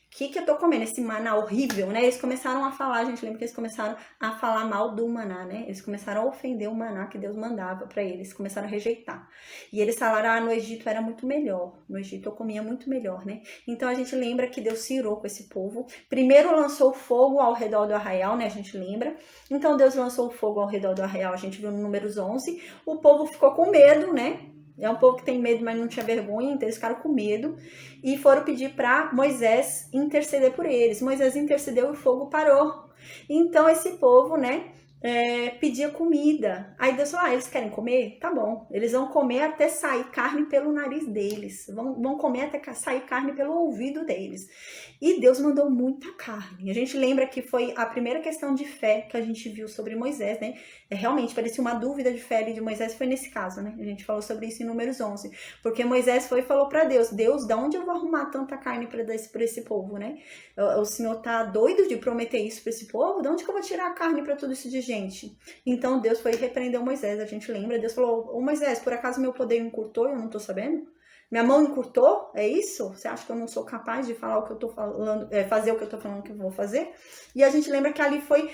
O que eu tô comendo? Esse maná horrível, né? Eles começaram a falar, a gente lembra que eles começaram a falar mal do maná, né? Eles começaram a ofender o maná que Deus mandava para eles, começaram a rejeitar. E eles falaram, no Egito era muito melhor, no Egito eu comia muito melhor, né? Então a gente lembra que Deus se irou com esse povo. Primeiro lançou fogo ao redor do arraial, né? A gente lembra. Então Deus lançou o fogo ao redor do arraial, a gente viu no Números 11. O povo ficou com medo, né? É um povo que tem medo, mas não tinha vergonha, então eles ficaram com medo e foram pedir para Moisés interceder por eles. Moisés intercedeu e o fogo parou. Então esse povo, né, pedia comida. Aí Deus falou, eles querem comer? Tá bom. Eles vão comer até sair carne pelo nariz deles. Vão comer até sair carne pelo ouvido deles. E Deus mandou muita carne. A gente lembra que foi a primeira questão de fé que a gente viu sobre Moisés, né? Realmente parecia uma dúvida de fé ali de Moisés, foi nesse caso, né? A gente falou sobre isso em Números 11. Porque Moisés foi e falou para Deus, Deus, de onde eu vou arrumar tanta carne para esse povo, né? O Senhor tá doido de prometer isso para esse povo? De onde que eu vou tirar a carne para tudo isso de gente? Então Deus foi e repreendeu Moisés, a gente lembra. Deus falou, ô Moisés, por acaso meu poder encurtou e eu não tô sabendo? Minha mão encurtou? É isso? Você acha que eu não sou capaz de falar o que eu tô falando, fazer o que eu tô falando que eu vou fazer? E a gente lembra que ali foi,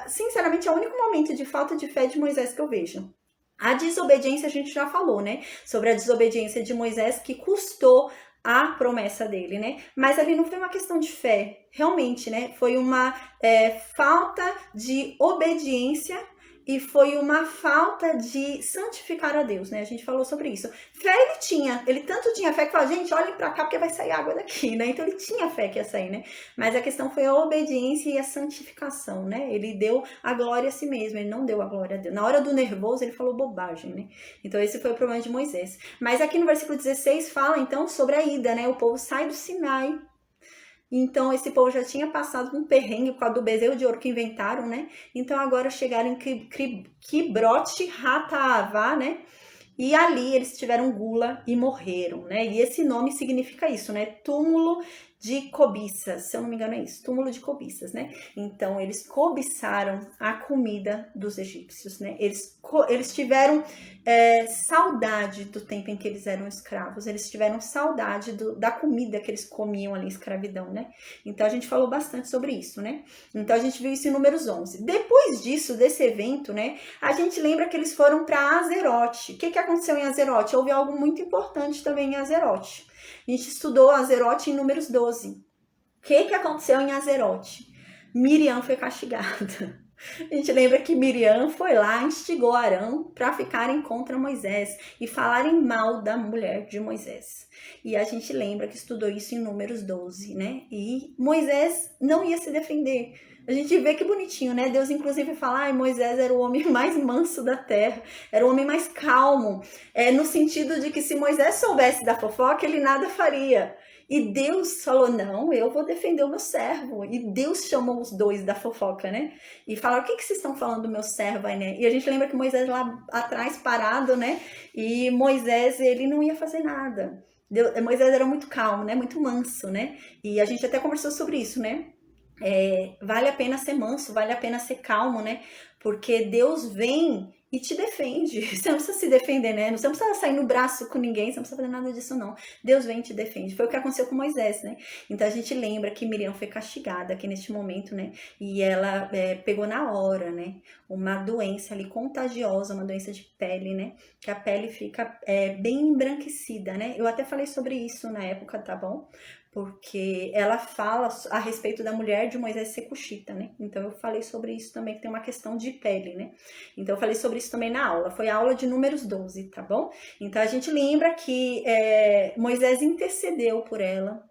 sinceramente, é o único momento de falta de fé de Moisés que eu vejo. A desobediência a gente já falou, né? Sobre a desobediência de Moisés que custou a promessa dele, né? Mas ali não foi uma questão de fé, realmente, né? Foi uma falta de obediência e foi uma falta de santificar a Deus, né? A gente falou sobre isso. Fé ele tinha, ele tanto tinha fé que falou, gente, olhem pra cá porque vai sair água daqui, né? Então ele tinha fé que ia sair, né? Mas a questão foi a obediência e a santificação, né? Ele deu a glória a si mesmo, ele não deu a glória a Deus. Na hora do nervoso ele falou bobagem, né? Então esse foi o problema de Moisés. Mas aqui no versículo 16 fala então sobre a ida, né? O povo sai do Sinai. Então, esse povo já tinha passado um perrengue por causa do bezerro de ouro que inventaram, né? Então, agora chegaram em Kibrote Hataavá, né? E ali eles tiveram gula e morreram, né? E esse nome significa isso, né? Túmulo de cobiças, se eu não me engano é isso, túmulo de cobiças, né? Então, eles cobiçaram a comida dos egípcios, né? Eles tiveram saudade do tempo em que eles eram escravos, eles tiveram saudade da comida que eles comiam ali em escravidão, né? Então, a gente falou bastante sobre isso, né? Então, a gente viu isso em Números 11. Depois disso, desse evento, né? A gente lembra que eles foram para Azerote. O que aconteceu em Azerote? Houve algo muito importante também em Azerote. A gente estudou Azerote em Números 12. O que aconteceu em Azerote? Miriam foi castigada. A gente lembra que Miriam foi lá, instigou Arão para ficarem contra Moisés e falarem mal da mulher de Moisés. E a gente lembra que estudou isso em Números 12, né? E Moisés não ia se defender. A gente vê que bonitinho, né? Deus inclusive fala, Moisés era o homem mais manso da terra, era o homem mais calmo, no sentido de que se Moisés soubesse da fofoca, ele nada faria. E Deus falou, não, eu vou defender o meu servo. E Deus chamou os dois da fofoca, né? E falaram, o que vocês estão falando do meu servo aí, né? E a gente lembra que Moisés lá atrás parado, né? E Moisés, ele não ia fazer nada. Moisés era muito calmo, né? Muito manso, né? E a gente até conversou sobre isso, né? Vale a pena ser manso, vale a pena ser calmo, né? Porque Deus vem e te defende. Você não precisa se defender, né? Você não precisa sair no braço com ninguém, você não precisa fazer nada disso, não. Deus vem e te defende. Foi o que aconteceu com Moisés, né? Então a gente lembra que Miriam foi castigada aqui neste momento, né? E ela pegou na hora, né? Uma doença ali contagiosa, uma doença de pele, né? Que a pele fica bem embranquecida, né? Eu até falei sobre isso na época, tá bom? Porque ela fala a respeito da mulher de Moisés ser cuxita, né? Então eu falei sobre isso também, que tem uma questão de pele, né? Então eu falei sobre isso também na aula, foi a aula de Números 12, tá bom? Então a gente lembra que Moisés intercedeu por ela,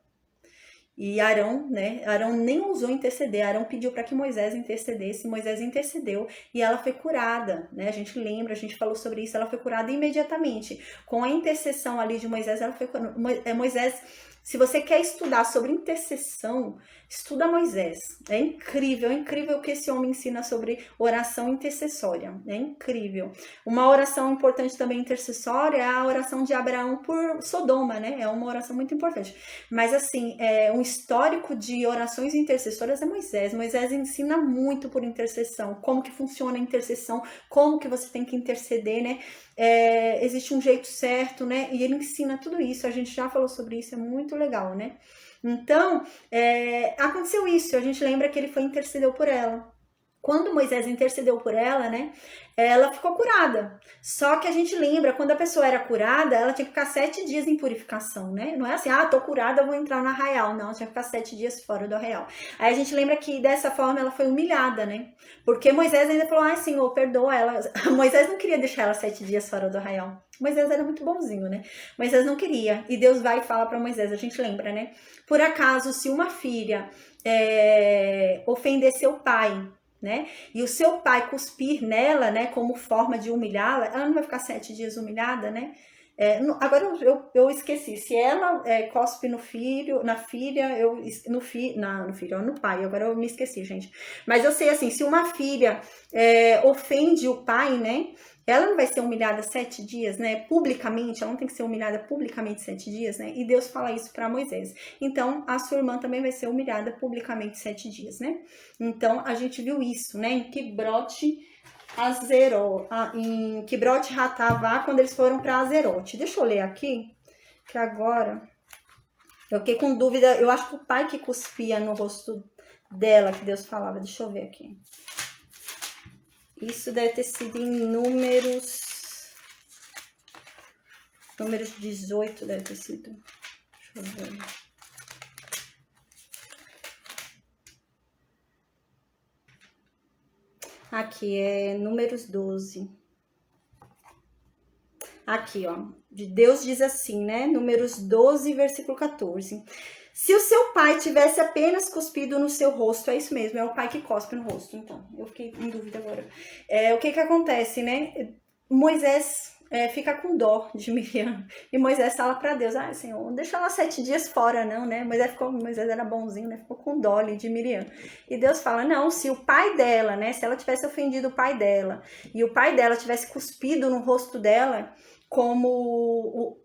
e Arão, né? Arão nem ousou interceder, Arão pediu para que Moisés intercedesse, Moisés intercedeu e ela foi curada, né? A gente lembra, a gente falou sobre isso, ela foi curada imediatamente. Com a intercessão ali de Moisés, ela foi curada. Moisés, se você quer estudar sobre intercessão, estuda Moisés. É incrível o que esse homem ensina sobre oração intercessória. É incrível. Uma oração importante também intercessória é a oração de Abraão por Sodoma, né? É uma oração muito importante. Mas assim, um histórico de orações intercessoras é Moisés. Moisés ensina muito por intercessão, como que funciona a intercessão, como que você tem que interceder, né? existe um jeito certo, né? E ele ensina tudo isso, a gente já falou sobre isso, é muito legal, né? Então, aconteceu isso, a gente lembra que ele foi intercedeu por ela. Quando Moisés intercedeu por ela, né, ela ficou curada. Só que a gente lembra, quando a pessoa era curada, ela tinha que ficar 7 dias em purificação, né? Não é assim, tô curada, vou entrar no arraial. Não, ela tinha que ficar 7 dias fora do arraial. Aí a gente lembra que dessa forma ela foi humilhada, né? Porque Moisés ainda falou, Senhor, perdoa ela. Moisés não queria deixar ela 7 dias fora do arraial. Moisés era muito bonzinho, né? Moisés não queria. E Deus vai e fala para Moisés, a gente lembra, né? Por acaso, se uma filha ofender seu pai, né? E o seu pai cuspir nela, né? Como forma de humilhá-la, ela não vai ficar 7 dias humilhada, né? Agora eu esqueci. Se ela cospe no filho, na filha, no pai. Agora eu me esqueci, gente. Mas eu sei assim, se uma filha ofende o pai, né? Ela não vai ser humilhada 7 dias, né? Publicamente, ela não tem que ser humilhada publicamente 7 dias, né? E Deus fala isso para Moisés. Então, a sua irmã também vai ser humilhada publicamente 7 dias, né? Então, a gente viu isso, né? Em Kibrote Hatavá, quando eles foram para Azerote. Deixa eu ler aqui, que agora eu fiquei com dúvida. Eu acho que o pai que cuspia no rosto dela, que Deus falava. Deixa eu ver aqui. Isso deve ter sido em Números 18 deve ter sido. Deixa eu ver. Aqui é Números 12. Aqui, ó. Deus diz assim, né? Números 12, versículo 14. Se o seu pai tivesse apenas cuspido no seu rosto, é isso mesmo, é o pai que cospe no rosto. Então, eu fiquei em dúvida agora. O que acontece, né? Moisés fica com dó de Miriam. E Moisés fala para Deus, Senhor, não deixa ela 7 dias fora, não, né? Moisés era bonzinho, né? Ficou com dó ali de Miriam. E Deus fala, não, se o pai dela, né? Se ela tivesse ofendido o pai dela, e o pai dela tivesse cuspido no rosto dela, como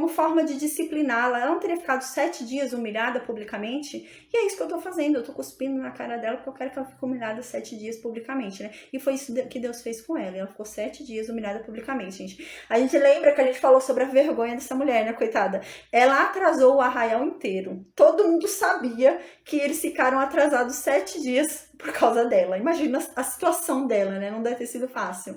forma de discipliná-la, ela não teria ficado 7 dias humilhada publicamente, e é isso que eu tô fazendo, eu tô cuspindo na cara dela porque eu quero que ela fique humilhada 7 dias publicamente, né? E foi isso que Deus fez com ela ficou 7 dias humilhada publicamente, gente. A gente lembra que a gente falou sobre a vergonha dessa mulher, né, coitada? Ela atrasou o arraial inteiro, todo mundo sabia que eles ficaram atrasados 7 dias por causa dela. Imagina a situação dela, né? Não deve ter sido fácil.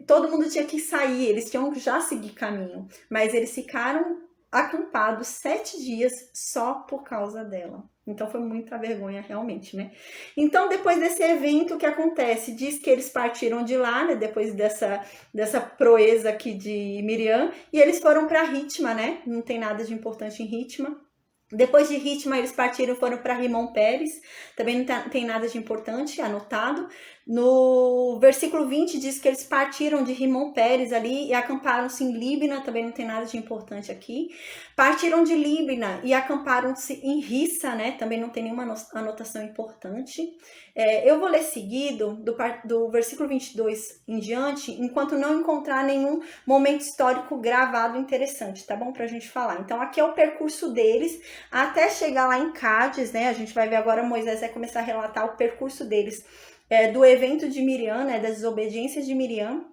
Todo mundo tinha que sair, eles tinham que já seguir caminho, mas eles ficaram acampados 7 dias só por causa dela. Então foi muita vergonha realmente, né? Então depois desse evento, o que acontece? Diz que eles partiram de lá, né? Depois dessa proeza aqui de Miriam, e eles foram para Ritma, né? Não tem nada de importante em Ritma. Depois de Ritma, eles partiram e foram para Rimon Pérez, também não tem nada de importante anotado. No versículo 20 diz que eles partiram de Rimon Pérez ali e acamparam-se em Líbina, também não tem nada de importante aqui. Partiram de Líbina e acamparam-se em Rissa, né? Também não tem nenhuma anotação importante. Eu vou ler seguido do versículo 22 em diante, enquanto não encontrar nenhum momento histórico gravado interessante, tá bom? Pra gente falar. Então, aqui é o percurso deles até chegar lá em Cádiz, né? A gente vai ver agora, Moisés vai começar a relatar o percurso deles do evento de Miriam, né? Das desobediências de Miriam,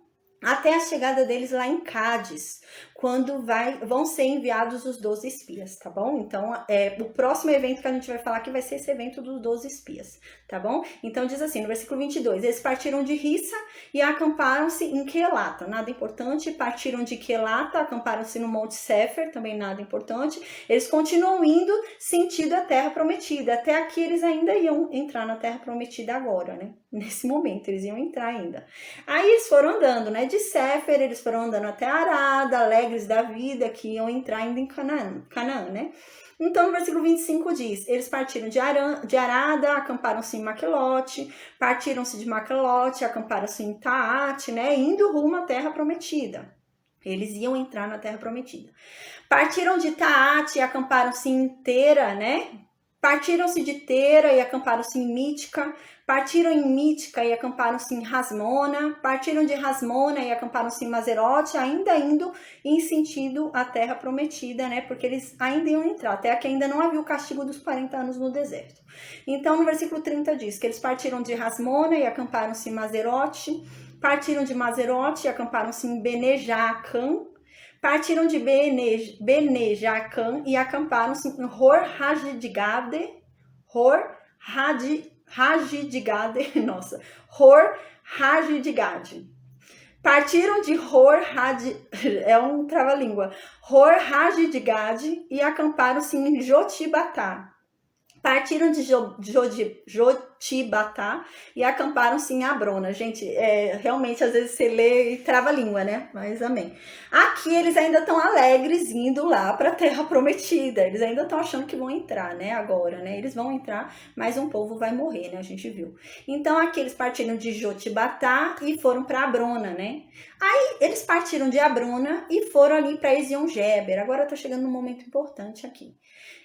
até a chegada deles lá em Cádiz, quando vão ser enviados os 12 espias, tá bom? Então, o próximo evento que a gente vai falar aqui vai ser esse evento dos 12 espias, tá bom? Então, diz assim, no versículo 22, eles partiram de Rissa e acamparam-se em Quelata, nada importante. Partiram de Quelata, acamparam-se no Monte Sefer, também nada importante. Eles continuam indo sentido a Terra Prometida. Até aqui eles ainda iam entrar na Terra Prometida agora, né? Nesse momento, eles iam entrar ainda. Aí eles foram andando, né? De Sefer, eles foram andando até Arada, alegres da vida, que iam entrar ainda em Canaã, né? Então, no versículo 25 diz, eles partiram de Arada, acamparam-se em Maquelote, partiram-se de Maquelote, acamparam-se em Taate, né? Indo rumo à Terra Prometida. Eles iam entrar na Terra Prometida. Partiram de Taate e acamparam-se em Tera, né? Partiram-se de Tera e acamparam-se em Mítica. Partiram em Mítica e acamparam-se em Rasmona. Partiram de Rasmona e acamparam-se em Mazerote, ainda indo em sentido à Terra Prometida, né? Porque eles ainda iam entrar. Até aqui ainda não havia o castigo dos 40 anos no deserto. Então, no versículo 30 diz que eles partiram de Rasmona e acamparam-se em Mazerote. Partiram de Mazerote e acamparam-se em Bene-Jaacan. Partiram de Bene-Jaacan e acamparam-se em Hor-Hagidgade. Hor-Hagidgade. Partiram de Hor-Hagidgade e acamparam-se em Jotibatá. Partiram de Jotibatá e acamparam-se em Abrona. Gente, realmente às vezes você lê e trava a língua, né? Mas amém. Aqui eles ainda estão alegres indo lá para a Terra Prometida. Eles ainda estão achando que vão entrar, né? Agora, né? Eles vão entrar, mas um povo vai morrer, né? A gente viu. Então aqui eles partiram de Jotibatá e foram para Abrona, né? Aí eles partiram de Abrona e foram ali para Ezion-Geber. Agora eu tô chegando num momento importante aqui.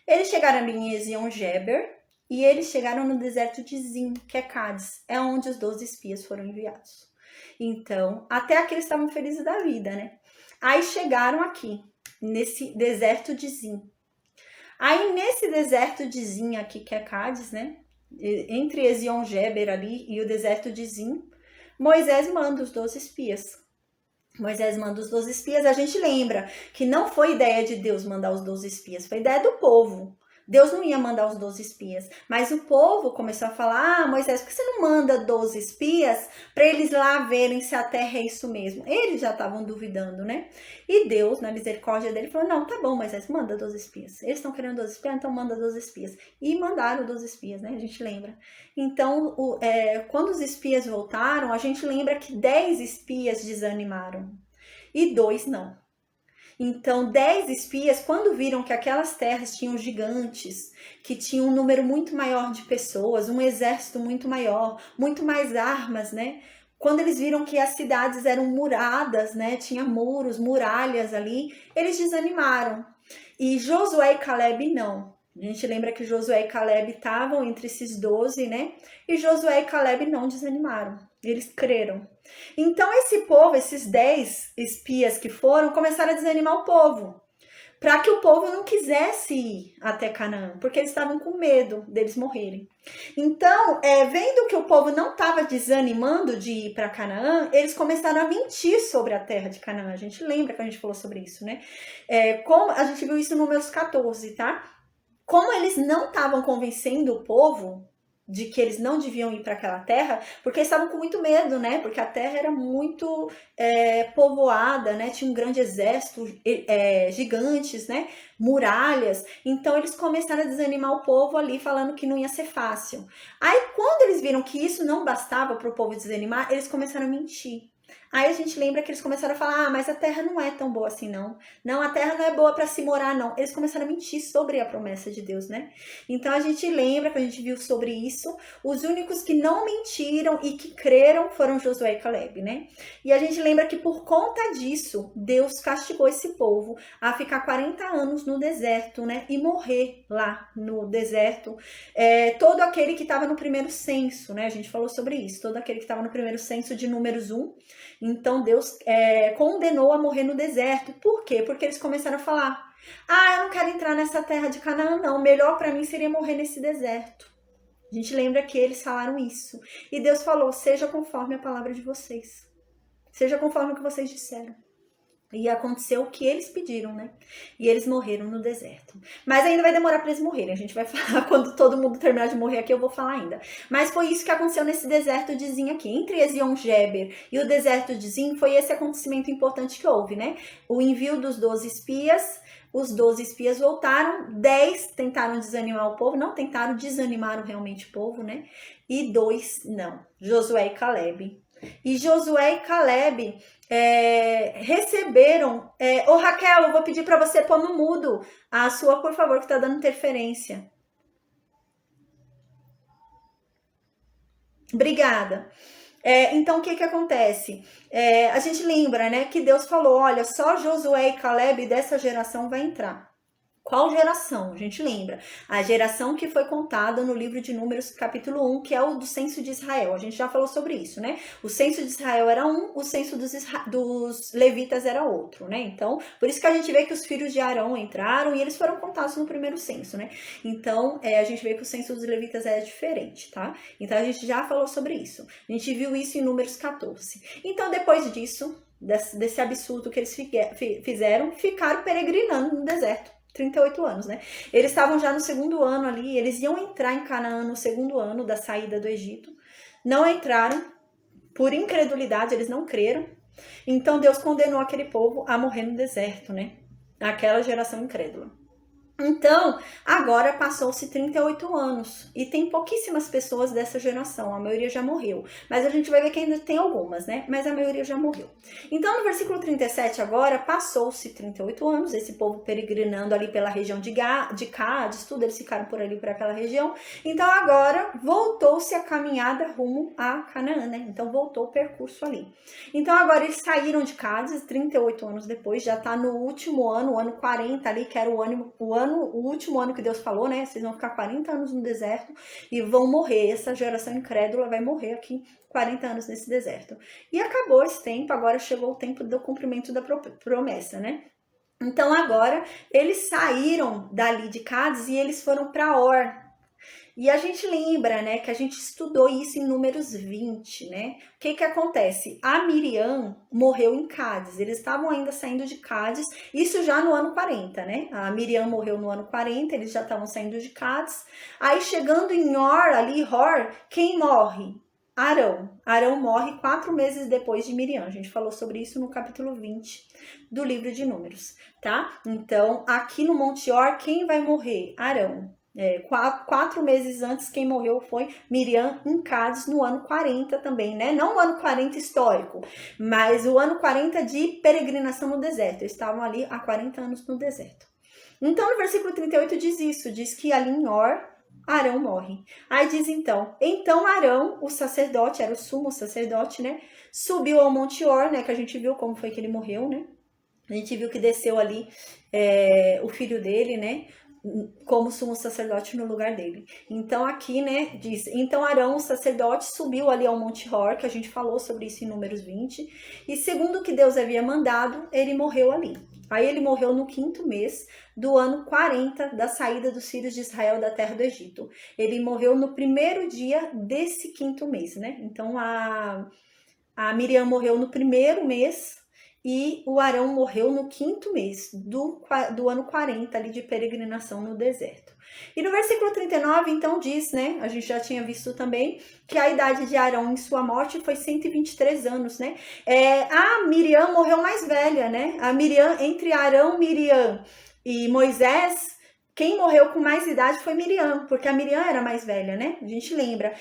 Eles chegaram ali em Ezion-Geber e eles chegaram no deserto de Zin, que é Cádiz. É onde os 12 espias foram enviados. Então, até aqui eles estavam felizes da vida, né? Aí chegaram aqui, nesse deserto de Zin. Aí nesse deserto de Zin aqui, que é Cádiz, né? Entre Ezion-Geber ali e o deserto de Zin, Moisés manda os 12 espias. Moisés manda os 12 espias, a gente lembra que não foi ideia de Deus mandar os 12 espias, foi ideia do povo. Deus não ia mandar os 12 espias, mas o povo começou a falar, Moisés, por que você não manda 12 espias para eles lá verem se a terra é isso mesmo? Eles já estavam duvidando, né? E Deus, na misericórdia dele, falou, não, tá bom, Moisés, manda 12 espias. Eles estão querendo 12 espias, então manda 12 espias. E mandaram 12 espias, né? A gente lembra. Então, quando os espias voltaram, a gente lembra que 10 espias desanimaram e 2 não. Então, 10 espias, quando viram que aquelas terras tinham gigantes, que tinham um número muito maior de pessoas, um exército muito maior, muito mais armas, né? Quando eles viram que as cidades eram muradas, né? Tinha muros, muralhas ali, eles desanimaram. E Josué e Caleb não. A gente lembra que Josué e Caleb estavam entre esses 12, né? E Josué e Caleb não desanimaram. Eles creram. Então esse povo, esses 10 espias que foram, começaram a desanimar o povo. Para que o povo não quisesse ir até Canaã, porque eles estavam com medo deles morrerem. Então, vendo que o povo não estava desanimando de ir para Canaã, eles começaram a mentir sobre a terra de Canaã. A gente lembra que a gente falou sobre isso, né? Como a gente viu isso no Números 14, tá? Como eles não estavam convencendo o povo de que eles não deviam ir para aquela terra, porque eles estavam com muito medo, né? Porque a terra era muito povoada, né? Tinha um grande exército, gigantes, né? Muralhas. Então eles começaram a desanimar o povo ali, falando que não ia ser fácil. Aí quando eles viram que isso não bastava para o povo desanimar, eles começaram a mentir. Aí a gente lembra que eles começaram a falar, mas a terra não é tão boa assim não. Não, a terra não é boa para se morar não. Eles começaram a mentir sobre a promessa de Deus, né? Então a gente lembra que a gente viu sobre isso. Os únicos que não mentiram e que creram foram Josué e Caleb, né? E a gente lembra que por conta disso, Deus castigou esse povo a ficar 40 anos no deserto, né? E morrer lá no deserto. Todo aquele que estava no primeiro censo, né? A gente falou sobre isso. Todo aquele que estava no primeiro censo de Números 1. Então Deus condenou a morrer no deserto. Por quê? Porque eles começaram a falar, eu não quero entrar nessa terra de Canaã não, melhor para mim seria morrer nesse deserto. A gente lembra que eles falaram isso. E Deus falou, seja conforme a palavra de vocês. Seja conforme o que vocês disseram. E aconteceu o que eles pediram, né? E eles morreram no deserto. Mas ainda vai demorar para eles morrerem. A gente vai falar quando todo mundo terminar de morrer aqui, eu vou falar ainda. Mas foi isso que aconteceu nesse deserto de Zin aqui. Entre Ezion-Geber e o deserto de Zin, foi esse acontecimento importante que houve, né? O envio dos 12 espias. Os 12 espias voltaram. 10 tentaram desanimar o povo. Não tentaram, desanimaram realmente o povo, né? E 2 não. Josué e Caleb. E Josué e Caleb receberam... Raquel, eu vou pedir para você pôr no mudo a sua, por favor, que tá dando interferência. Obrigada. Então, o que acontece? A gente lembra, né, que Deus falou, olha, só Josué e Caleb dessa geração vai entrar. Qual geração? A gente lembra. A geração que foi contada no livro de Números, capítulo 1, que é o do censo de Israel. A gente já falou sobre isso, né? O censo de Israel era um, o censo dos levitas era outro, né? Então, por isso que a gente vê que os filhos de Arão entraram e eles foram contados no primeiro censo, né? Então, a gente vê que o censo dos levitas é diferente, tá? Então, a gente já falou sobre isso. A gente viu isso em Números 14. Então, depois disso, desse absurdo que eles fizeram, ficaram peregrinando no deserto. 38 anos, né? Eles estavam já no segundo ano ali, eles iam entrar em Canaã no segundo ano da saída do Egito. Não entraram, por incredulidade, eles não creram. Então Deus condenou aquele povo a morrer no deserto, né? Aquela geração incrédula. Então, agora passou-se 38 anos e tem pouquíssimas pessoas dessa geração, a maioria já morreu. Mas a gente vai ver que ainda tem algumas, né? Mas a maioria já morreu. Então, no versículo 37 agora, passou-se 38 anos, esse povo peregrinando ali pela região de Cádiz, tudo, eles ficaram por ali, por aquela região. Então, agora, voltou-se a caminhada rumo a Canaã, né? Então, voltou o percurso ali. Então, agora eles saíram de Cádiz, 38 anos depois, já tá no último ano, o ano 40 ali, que era o último ano que Deus falou, né? Vocês vão ficar 40 anos no deserto e vão morrer. Essa geração incrédula vai morrer aqui 40 anos nesse deserto. E acabou esse tempo, agora chegou o tempo do cumprimento da promessa, né? Então agora eles saíram dali de Cádiz e eles foram para Or. E a gente lembra, né, que a gente estudou isso em Números 20, né? O que acontece? A Miriam morreu em Cádiz, eles estavam ainda saindo de Cádiz, isso já no ano 40, né? A Miriam morreu no ano 40, eles já estavam saindo de Cádiz. Aí chegando em Hor, quem morre? Arão. Arão morre 4 meses depois de Miriam. A gente falou sobre isso no capítulo 20 do livro de Números, tá? Então, aqui no Monte Hor, quem vai morrer? Arão. 4 meses antes, quem morreu foi Miriam em Cádiz, no ano 40 também, né? Não o ano 40 histórico, mas o ano 40 de peregrinação no deserto. Eles estavam ali há 40 anos no deserto. Então, no versículo 38 diz isso, diz que ali em Hor, Arão morre. Aí diz então Arão, o sacerdote, era o sumo sacerdote, né? Subiu ao Monte Hor, né? Que a gente viu como foi que ele morreu, né? A gente viu que desceu ali o filho dele, né? Como sumo sacerdote no lugar dele. Então aqui, né, diz, então Arão, o sacerdote, subiu ali ao Monte Hor, que a gente falou sobre isso em Números 20, e segundo o que Deus havia mandado, ele morreu ali. Aí ele morreu no 5º mês do ano 40 da saída dos filhos de Israel da terra do Egito. Ele morreu no primeiro dia desse 5º mês, né? Então a Miriam morreu no primeiro mês, e o Arão morreu no 5º mês do ano 40 ali de peregrinação no deserto. E no versículo 39, então, diz, né, a gente já tinha visto também, que a idade de Arão em sua morte foi 123 anos, né? A Miriam morreu mais velha, né? A Miriam, entre Arão, Miriam e Moisés, quem morreu com mais idade foi Miriam, porque a Miriam era mais velha, né? A gente lembra.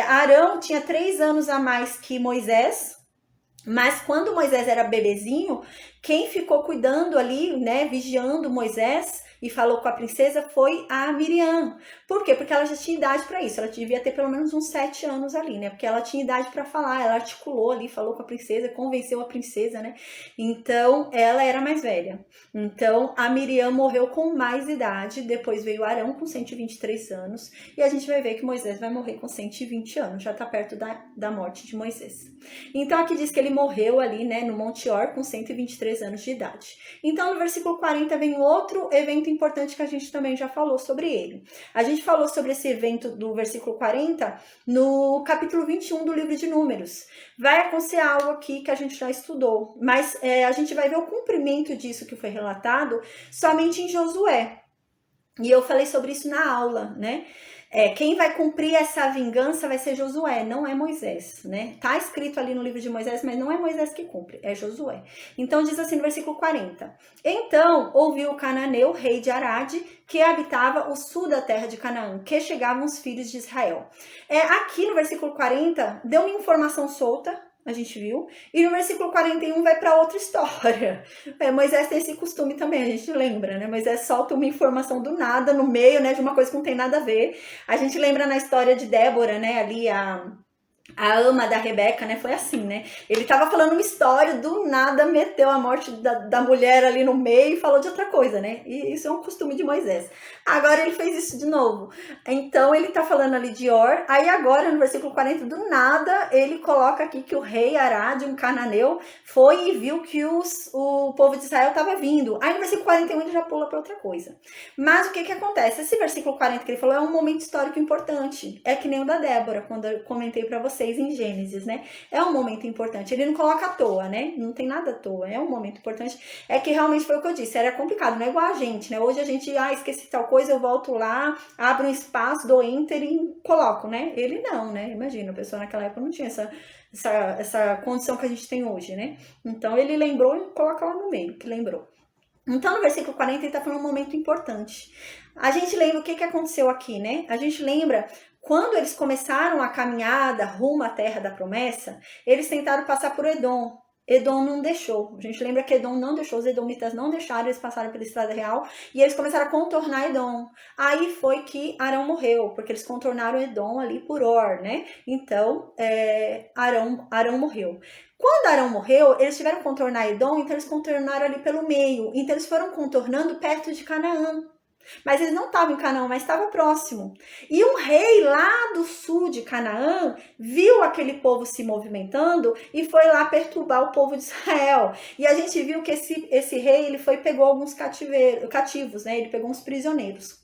Arão tinha 3 anos a mais que Moisés, mas quando Moisés era bebezinho, quem ficou cuidando ali, né, vigiando Moisés e falou com a princesa foi a Miriam. Por quê? Porque ela já tinha idade para isso. Ela devia ter pelo menos uns 7 anos ali, né? Porque ela tinha idade para falar, ela articulou ali, falou com a princesa, convenceu a princesa, né? Então, ela era mais velha. Então, a Miriam morreu com mais idade, depois veio Arão com 123 anos, e a gente vai ver que Moisés vai morrer com 120 anos, já tá perto da morte de Moisés. Então, aqui diz que ele morreu ali, né, no Monte Hor com 123 anos de idade. Então, no versículo 40 vem outro evento importante que a gente também já falou sobre ele. A gente falou sobre esse evento do versículo 40 no capítulo 21 do livro de Números. Vai acontecer algo aqui que a gente já estudou, mas a gente vai ver o cumprimento disso que foi relatado somente em Josué. E eu falei sobre isso na aula, né? Quem vai cumprir essa vingança vai ser Josué, não é Moisés, né? Tá escrito ali no livro de Moisés, mas não é Moisés que cumpre, é Josué. Então diz assim no versículo 40. Então ouviu o cananeu, rei de Arade, que habitava o sul da terra de Canaã, que chegavam os filhos de Israel. Aqui no versículo 40, deu uma informação solta, a gente viu, e no versículo 41 vai para outra história. Moisés tem esse costume também, a gente lembra, né? Moisés solta uma informação do nada, no meio, né, de uma coisa que não tem nada a ver. A gente lembra na história de Débora, né, ali a ama da Rebeca, né, foi assim, né, ele tava falando uma história, do nada meteu a morte da mulher ali no meio e falou de outra coisa, né, e isso é um costume de Moisés. Agora ele fez isso de novo, então ele tá falando ali de Or, aí agora no versículo 40, do nada, ele coloca aqui que o rei Arad, um cananeu, foi e viu que o povo de Israel tava vindo, aí no versículo 41 ele já pula para outra coisa. Mas o que que acontece? Esse versículo 40 que ele falou é um momento histórico importante, é que nem o da Débora, quando eu comentei para vocês em Gênesis, né? É um momento importante. Ele não coloca à toa, né? Não tem nada à toa. É um momento importante. É que realmente foi o que eu disse. Era complicado, não é igual a gente, né? Hoje a gente, esqueci tal coisa, eu volto lá, abro um espaço, dou enter e coloco, né? Ele não, né? Imagina, a pessoa naquela época não tinha essa condição que a gente tem hoje, né? Então ele lembrou e coloca lá no meio, que lembrou. Então, no versículo 40, ele está falando um momento importante. A gente lembra o que aconteceu aqui, né? A gente lembra quando eles começaram a caminhada rumo à terra da promessa, eles tentaram passar por Edom. Edom não deixou. A gente lembra que Edom não deixou, os edomitas não deixaram eles passarem pela estrada real e eles começaram a contornar Edom. Aí foi que Arão morreu, porque eles contornaram Edom ali por Or, né? Então, Arão morreu. Quando Arão morreu, eles tiveram que contornar Edom, então eles contornaram ali pelo meio. Então eles foram contornando perto de Canaã. Mas eles não estavam em Canaã, mas estavam próximo. E um rei lá do sul de Canaã viu aquele povo se movimentando e foi lá perturbar o povo de Israel. E a gente viu que esse rei ele pegou alguns cativos, né? Ele pegou uns prisioneiros.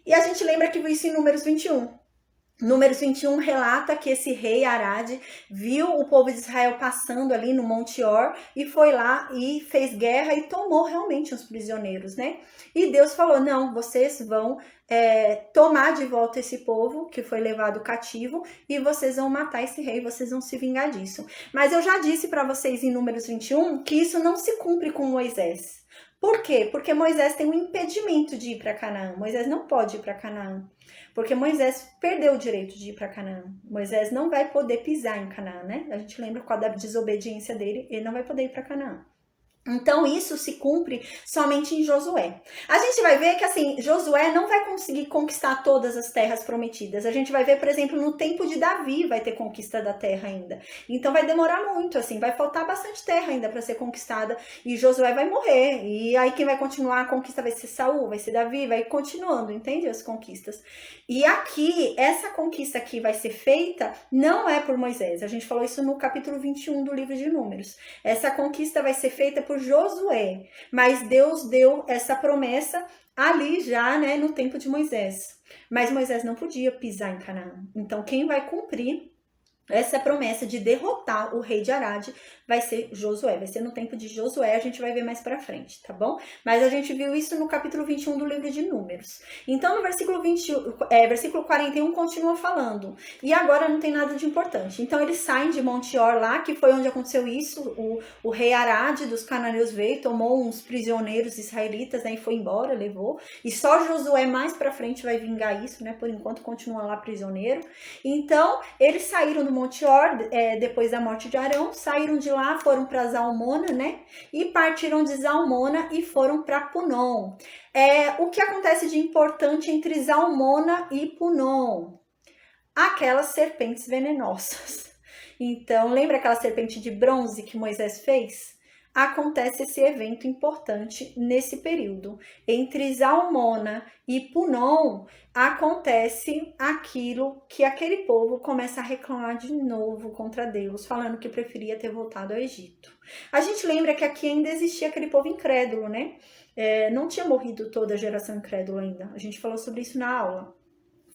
E a gente lembra que viu isso em Números 21. Números 21 relata que esse rei Arad viu o povo de Israel passando ali no Monte Or e foi lá e fez guerra e tomou realmente os prisioneiros, né? E Deus falou, não, vocês vão tomar de volta esse povo que foi levado cativo e vocês vão matar esse rei, vocês vão se vingar disso. Mas eu já disse para vocês em Números 21 que isso não se cumpre com Moisés. Por quê? Porque Moisés tem um impedimento de ir para Canaã. Moisés não pode ir para Canaã. Porque Moisés perdeu o direito de ir para Canaã. Moisés não vai poder pisar em Canaã, né? A gente lembra com a desobediência dele, ele não vai poder ir para Canaã. Então, isso se cumpre somente em Josué. A gente vai ver que, assim, Josué não vai conseguir conquistar todas as terras prometidas. A gente vai ver, por exemplo, no tempo de Davi vai ter conquista da terra ainda. Então, vai demorar muito, assim, vai faltar bastante terra ainda para ser conquistada. E Josué vai morrer. E aí, quem vai continuar a conquista vai ser Saul, vai ser Davi, vai continuando, entende? As conquistas. E aqui, essa conquista que vai ser feita não é por Moisés. A gente falou isso no capítulo 21 do livro de Números. Essa conquista vai ser feita por Josué, mas Deus deu essa promessa ali já, né, no tempo de Moisés. Mas Moisés não podia pisar em Canaã. Então, quem vai cumprir essa promessa de derrotar o rei de Arad vai ser Josué, vai ser no tempo de Josué, a gente vai ver mais pra frente, tá bom? Mas a gente viu isso no capítulo 21 do livro de Números. Então, no versículo 41 continua falando, e agora não tem nada de importante. Então, eles saem de Monte Or lá, que foi onde aconteceu isso, o rei Arad dos cananeus veio, tomou uns prisioneiros israelitas, né, e foi embora, levou, e só Josué mais pra frente vai vingar isso, né, por enquanto continua lá prisioneiro. Então, eles saíram do Monte Or, depois da morte de Arão, saíram de lá, foram para Zalmona, né? E partiram de Zalmona e foram para Punon. O que acontece de importante entre Zalmona e Punon? Aquelas serpentes venenosas. Então, lembra aquela serpente de bronze que Moisés fez? Acontece esse evento importante nesse período. Entre Zalmona e Punon, acontece aquilo que aquele povo começa a reclamar de novo contra Deus, falando que preferia ter voltado ao Egito. A gente lembra que aqui ainda existia aquele povo incrédulo, né? Não tinha morrido toda a geração incrédula ainda. A gente falou sobre isso na aula.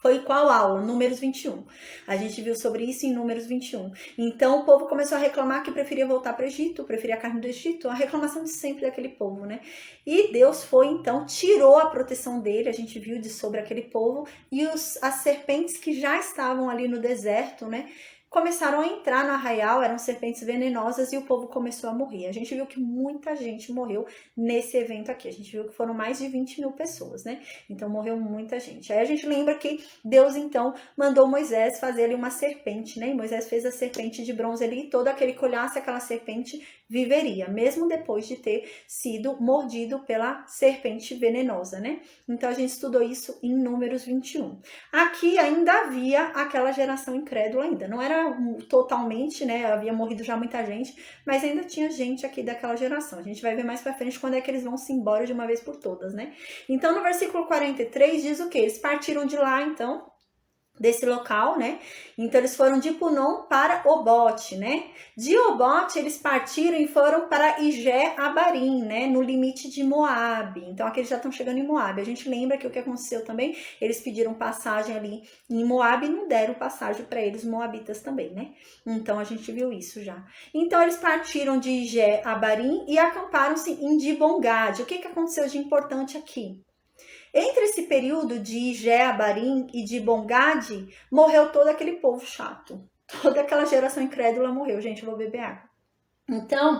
Foi qual aula? Números 21. A gente viu sobre isso em Números 21. Então, o povo começou a reclamar que preferia voltar para o Egito, preferia a carne do Egito. A reclamação de sempre daquele povo, né? E Deus foi, então, tirou a proteção dele, a gente viu sobre aquele povo, e as serpentes que já estavam ali no deserto, né? Começaram a entrar no arraial, eram serpentes venenosas e o povo começou a morrer. A gente viu que muita gente morreu nesse evento aqui. A gente viu que foram mais de 20 mil pessoas, né? Então morreu muita gente. Aí a gente lembra que Deus então mandou Moisés fazer ali uma serpente, né? E Moisés fez a serpente de bronze ali e todo aquele que olhasse aquela serpente viveria, mesmo depois de ter sido mordido pela serpente venenosa, né? Então a gente estudou isso em Números 21. Aqui ainda havia aquela geração incrédula ainda, não era era totalmente, né, havia morrido já muita gente, mas ainda tinha gente aqui daquela geração. A gente vai ver mais pra frente quando é que eles vão se embora de uma vez por todas, né? Então, no versículo 43 diz o quê? Eles partiram de lá, então, desse local, né? Então eles foram de Punom para Obote, né? De Obote eles partiram e foram para Ijé-Abarim, né? No limite de Moabe. Então aqui eles já estão chegando em Moabe. A gente lembra que o que aconteceu também, eles pediram passagem ali em Moabe e não deram passagem para eles, moabitas também, né? Então a gente viu isso já. Então eles partiram de Ijé-Abarim e acamparam-se em Dibongade. O que aconteceu de importante aqui? Entre esse período de Ijé-Abarim e de Bongade, morreu todo aquele povo chato. Toda aquela geração incrédula morreu. Gente, eu vou beber água. Então,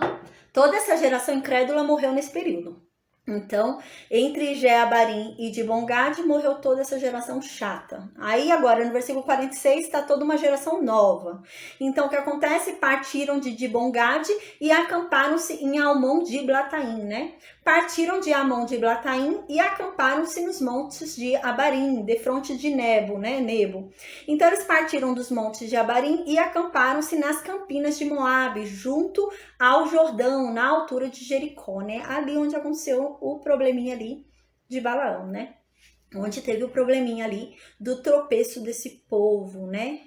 toda essa geração incrédula morreu nesse período. Então, entre Ijé-Abarim e de Bongade, morreu toda essa geração chata. Aí agora, no versículo 46, está toda uma geração nova. Então, o que acontece? Partiram de Dibongade e acamparam-se em Almon-Diblataim, né? Partiram de Almon-Diblataim e acamparam-se nos montes de Abarim, defronte de Nebo, né? Nebo. Então, eles partiram dos montes de Abarim e acamparam-se nas campinas de Moabe, junto ao Jordão, na altura de Jericó, né? Ali onde aconteceu o probleminha ali de Balaão, né? Onde teve o probleminha ali do tropeço desse povo, né?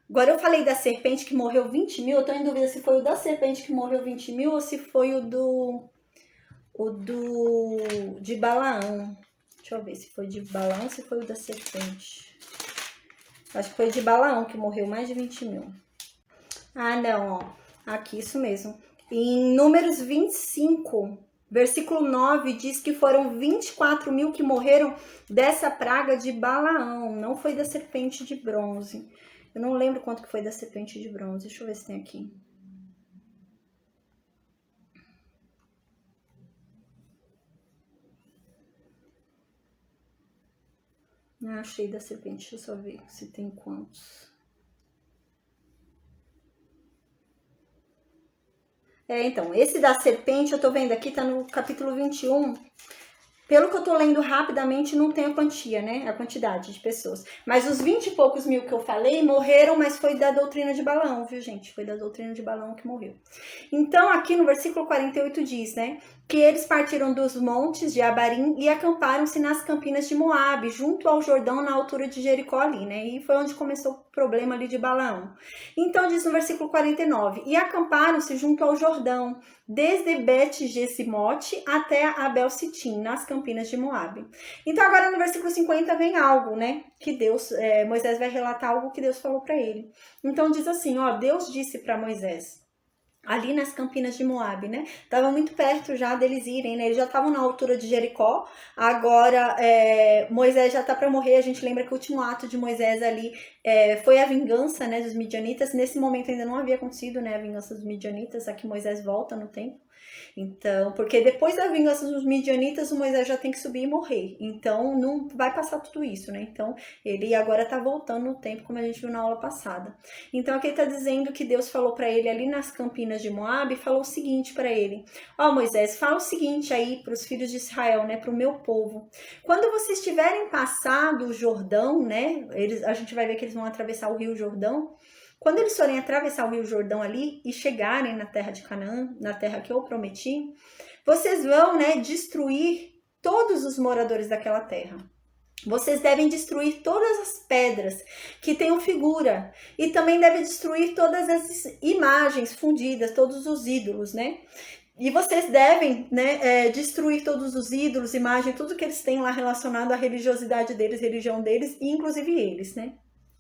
Agora eu falei da serpente que morreu 20 mil, eu tô em dúvida se foi o da serpente que morreu 20 mil ou se foi de Balaão. Deixa eu ver se foi de Balaão ou se foi o da serpente. Acho que foi de Balaão que morreu mais de 20 mil. Ah, não, ó. Aqui, isso mesmo. Em Números 25, versículo 9, diz que foram 24 mil que morreram dessa praga de Balaão. Não foi da serpente de bronze. Eu não lembro quanto que foi da serpente de bronze. Deixa eu ver se tem aqui. Não achei da serpente. Deixa eu só ver se tem quantos. Então, esse da serpente, eu tô vendo aqui, tá no capítulo 21. Pelo que eu tô lendo rapidamente, não tem a quantia, né? A quantidade de pessoas. Mas os 20 e poucos mil que eu falei morreram, mas foi da doutrina de Balaão, viu, gente? Foi da doutrina de Balaão que morreu. Então, aqui no versículo 48 diz, né? Que eles partiram dos montes de Abarim e acamparam-se nas campinas de Moabe, junto ao Jordão, na altura de Jericó ali, né? E foi onde começou o problema ali de Balaão. Então, diz no versículo 49, e acamparam-se junto ao Jordão, desde Bet-Gesimote até Abel-Sitim, nas campinas de Moabe. Então, agora no versículo 50 vem algo, né? Que Deus, Moisés vai relatar algo que Deus falou para ele. Então, diz assim, ó, Deus disse para Moisés, ali nas campinas de Moabe, né? Tava muito perto já deles irem, né? Eles já estavam na altura de Jericó. Agora, Moisés já tá para morrer. A gente lembra que o último ato de Moisés ali foi a vingança, né, dos midianitas. Nesse momento ainda não havia acontecido, né, a vingança dos midianitas. Aqui Moisés volta no tempo. Então, porque depois da vingança dos midianitas, o Moisés já tem que subir e morrer. Então, não vai passar tudo isso, né? Então, ele agora tá voltando no tempo, como a gente viu na aula passada. Então, aqui ele tá dizendo que Deus falou para ele ali nas campinas de Moabe, falou o seguinte para ele: ó, Moisés, fala o seguinte aí para os filhos de Israel, né, para o meu povo. Quando vocês tiverem passado o Jordão, né, a gente vai ver que eles vão atravessar o rio Jordão. Quando eles forem atravessar o rio Jordão ali e chegarem na terra de Canaã, na terra que eu prometi, vocês vão, né, destruir todos os moradores daquela terra. Vocês devem destruir todas as pedras que tenham figura e também devem destruir todas as imagens fundidas, todos os ídolos, né? E vocês devem, né, destruir todos os ídolos, imagens, tudo que eles têm lá relacionado à religiosidade deles, religião deles, e inclusive eles, né?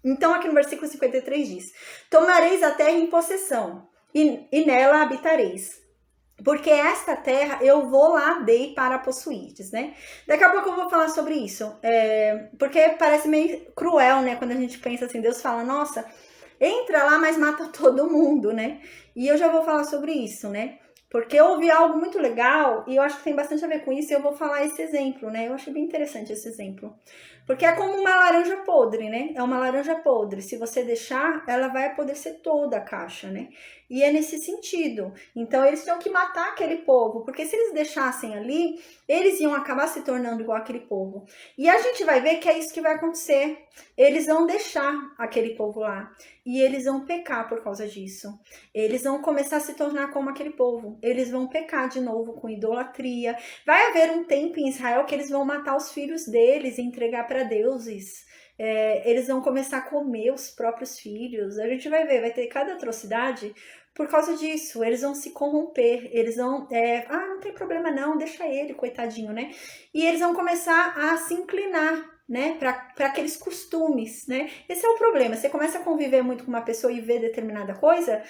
Então, aqui no versículo 53 diz, tomareis a terra em possessão, e nela habitareis. Porque esta terra eu vou lá dei para possuirdes, né? Daqui a pouco eu vou falar sobre isso. Porque parece meio cruel, né? Quando a gente pensa assim, Deus fala, nossa, entra lá, mas mata todo mundo, né? E eu já vou falar sobre isso, né? Porque eu ouvi algo muito legal e eu acho que tem bastante a ver com isso e eu vou falar esse exemplo, né? Eu achei bem interessante esse exemplo. Porque é como uma laranja podre, né? É uma laranja podre. Se você deixar, ela vai apodrecer toda a caixa, né? E é nesse sentido. Então eles tinham que matar aquele povo, porque se eles deixassem ali, eles iam acabar se tornando igual aquele povo. E a gente vai ver que é isso que vai acontecer. Eles vão deixar aquele povo lá. E eles vão pecar por causa disso. Eles vão começar a se tornar como aquele povo. Eles vão pecar de novo com idolatria. Vai haver um tempo em Israel que eles vão matar os filhos deles e entregar para deuses. Eles vão começar a comer os próprios filhos. A gente vai ver, vai ter cada atrocidade por causa disso. Eles vão se corromper, eles vão, não tem problema não, deixa ele, coitadinho, né? E eles vão começar a se inclinar, né, para aqueles costumes, né? Esse é o problema. Você começa a conviver muito com uma pessoa e ver determinada coisa,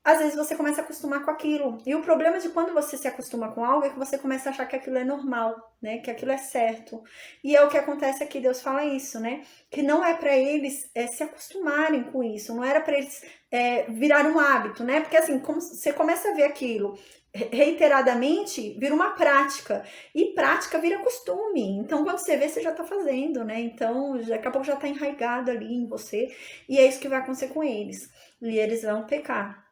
às vezes você começa a acostumar com aquilo. E o problema de quando você se acostuma com algo é que você começa a achar que aquilo é normal, né? Que aquilo é certo. E é o que acontece aqui, Deus fala isso, né? Que não é para eles se acostumarem com isso, não era para eles virar um hábito, né? Porque assim, como você começa a ver aquilo reiteradamente, vira uma prática. E prática vira costume. Então, quando você vê, você já tá fazendo, né? Então, daqui a pouco já tá enraizado ali em você. E é isso que vai acontecer com eles. E eles vão pecar,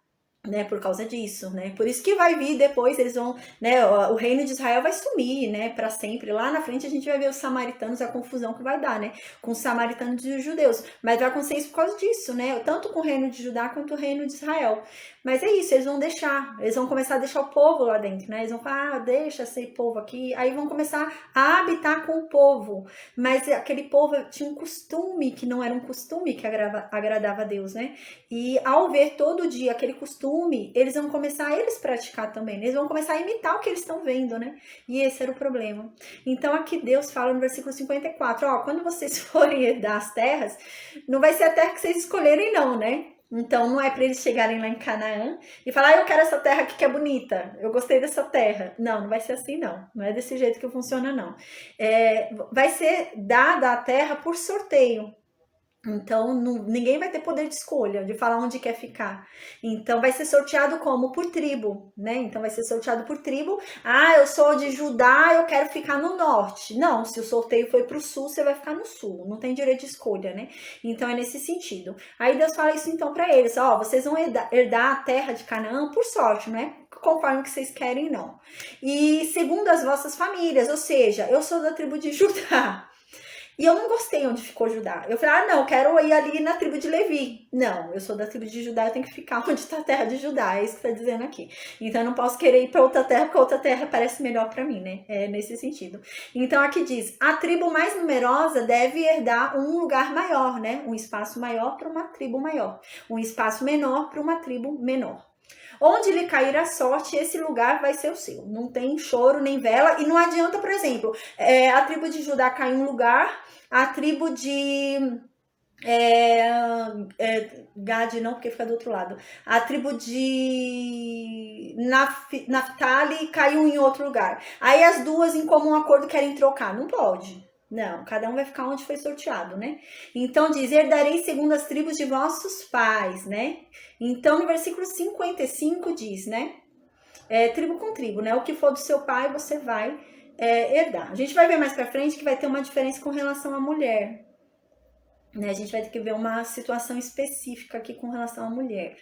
né, por causa disso, né, por isso que vai vir depois, eles vão, né, o reino de Israel vai sumir, né, para sempre, lá na frente a gente vai ver os samaritanos, a confusão que vai dar, né, com os samaritanos e os judeus, mas vai acontecer isso por causa disso, né, tanto com o reino de Judá quanto o reino de Israel, mas é isso, eles vão começar a deixar o povo lá dentro, né, eles vão falar, deixa esse povo aqui, aí vão começar a habitar com o povo, mas aquele povo tinha um costume que não era um costume que agradava a Deus, né, e ao ver todo dia aquele costume, eles vão começar a eles praticar também, eles vão começar a imitar o que eles estão vendo, né? E esse era o problema. Então aqui Deus fala no versículo 54, quando vocês forem herdar as terras, não vai ser a terra que vocês escolherem não, né? Então não é para eles chegarem lá em Canaã e falar, eu quero essa terra aqui que é bonita, eu gostei dessa terra. Não vai ser assim não, não é desse jeito que funciona não. Vai ser dada a terra por sorteio. Então, ninguém vai ter poder de escolha, de falar onde quer ficar. Então, vai ser sorteado como? Por tribo, né? Então, vai ser sorteado por tribo. Eu sou de Judá, eu quero ficar no norte. Não, se o sorteio foi para o sul, você vai ficar no sul. Não tem direito de escolha, né? Então, é nesse sentido. Aí, Deus fala isso, então, para eles. Vocês vão herdar a terra de Canaã por sorte, não é conforme o que vocês querem, não. E segundo as vossas famílias, ou seja, eu sou da tribo de Judá. E eu não gostei onde ficou Judá. Eu falei, não, eu quero ir ali na tribo de Levi. Não, eu sou da tribo de Judá, eu tenho que ficar onde está a terra de Judá. É isso que está dizendo aqui. Então, eu não posso querer ir para outra terra, porque outra terra parece melhor para mim, né? É nesse sentido. Então, aqui diz, a tribo mais numerosa deve herdar um lugar maior, né? Um espaço maior para uma tribo maior. Um espaço menor para uma tribo menor. Onde lhe cair a sorte, esse lugar vai ser o seu. Não tem choro nem vela. E não adianta, por exemplo, a tribo de Judá cair em um lugar, a tribo de Gad não, porque fica do outro lado. A tribo de Naftali caiu em outro lugar. Aí as duas em comum acordo querem trocar. Não pode. Não, cada um vai ficar onde foi sorteado, né? Então diz, herdarei segundo as tribos de vossos pais, né? Então no versículo 55 diz, né? Tribo com tribo, né? O que for do seu pai, você vai herdar. A gente vai ver mais pra frente que vai ter uma diferença com relação à mulher, né? A gente vai ter que ver uma situação específica aqui com relação à mulher.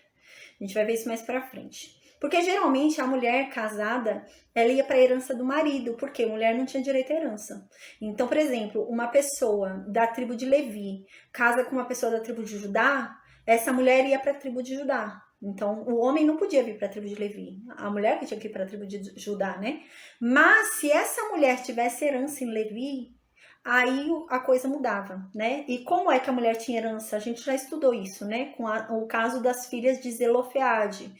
A gente vai ver isso mais pra frente. Porque geralmente a mulher casada, ela ia para a herança do marido, porque a mulher não tinha direito à herança. Então, por exemplo, uma pessoa da tribo de Levi casa com uma pessoa da tribo de Judá, essa mulher ia para a tribo de Judá. Então, o homem não podia vir para a tribo de Levi, a mulher que tinha que ir para a tribo de Judá, né? Mas se essa mulher tivesse herança em Levi, aí a coisa mudava, né? E como é que a mulher tinha herança? A gente já estudou isso, né? Com o caso das filhas de Zelofeade.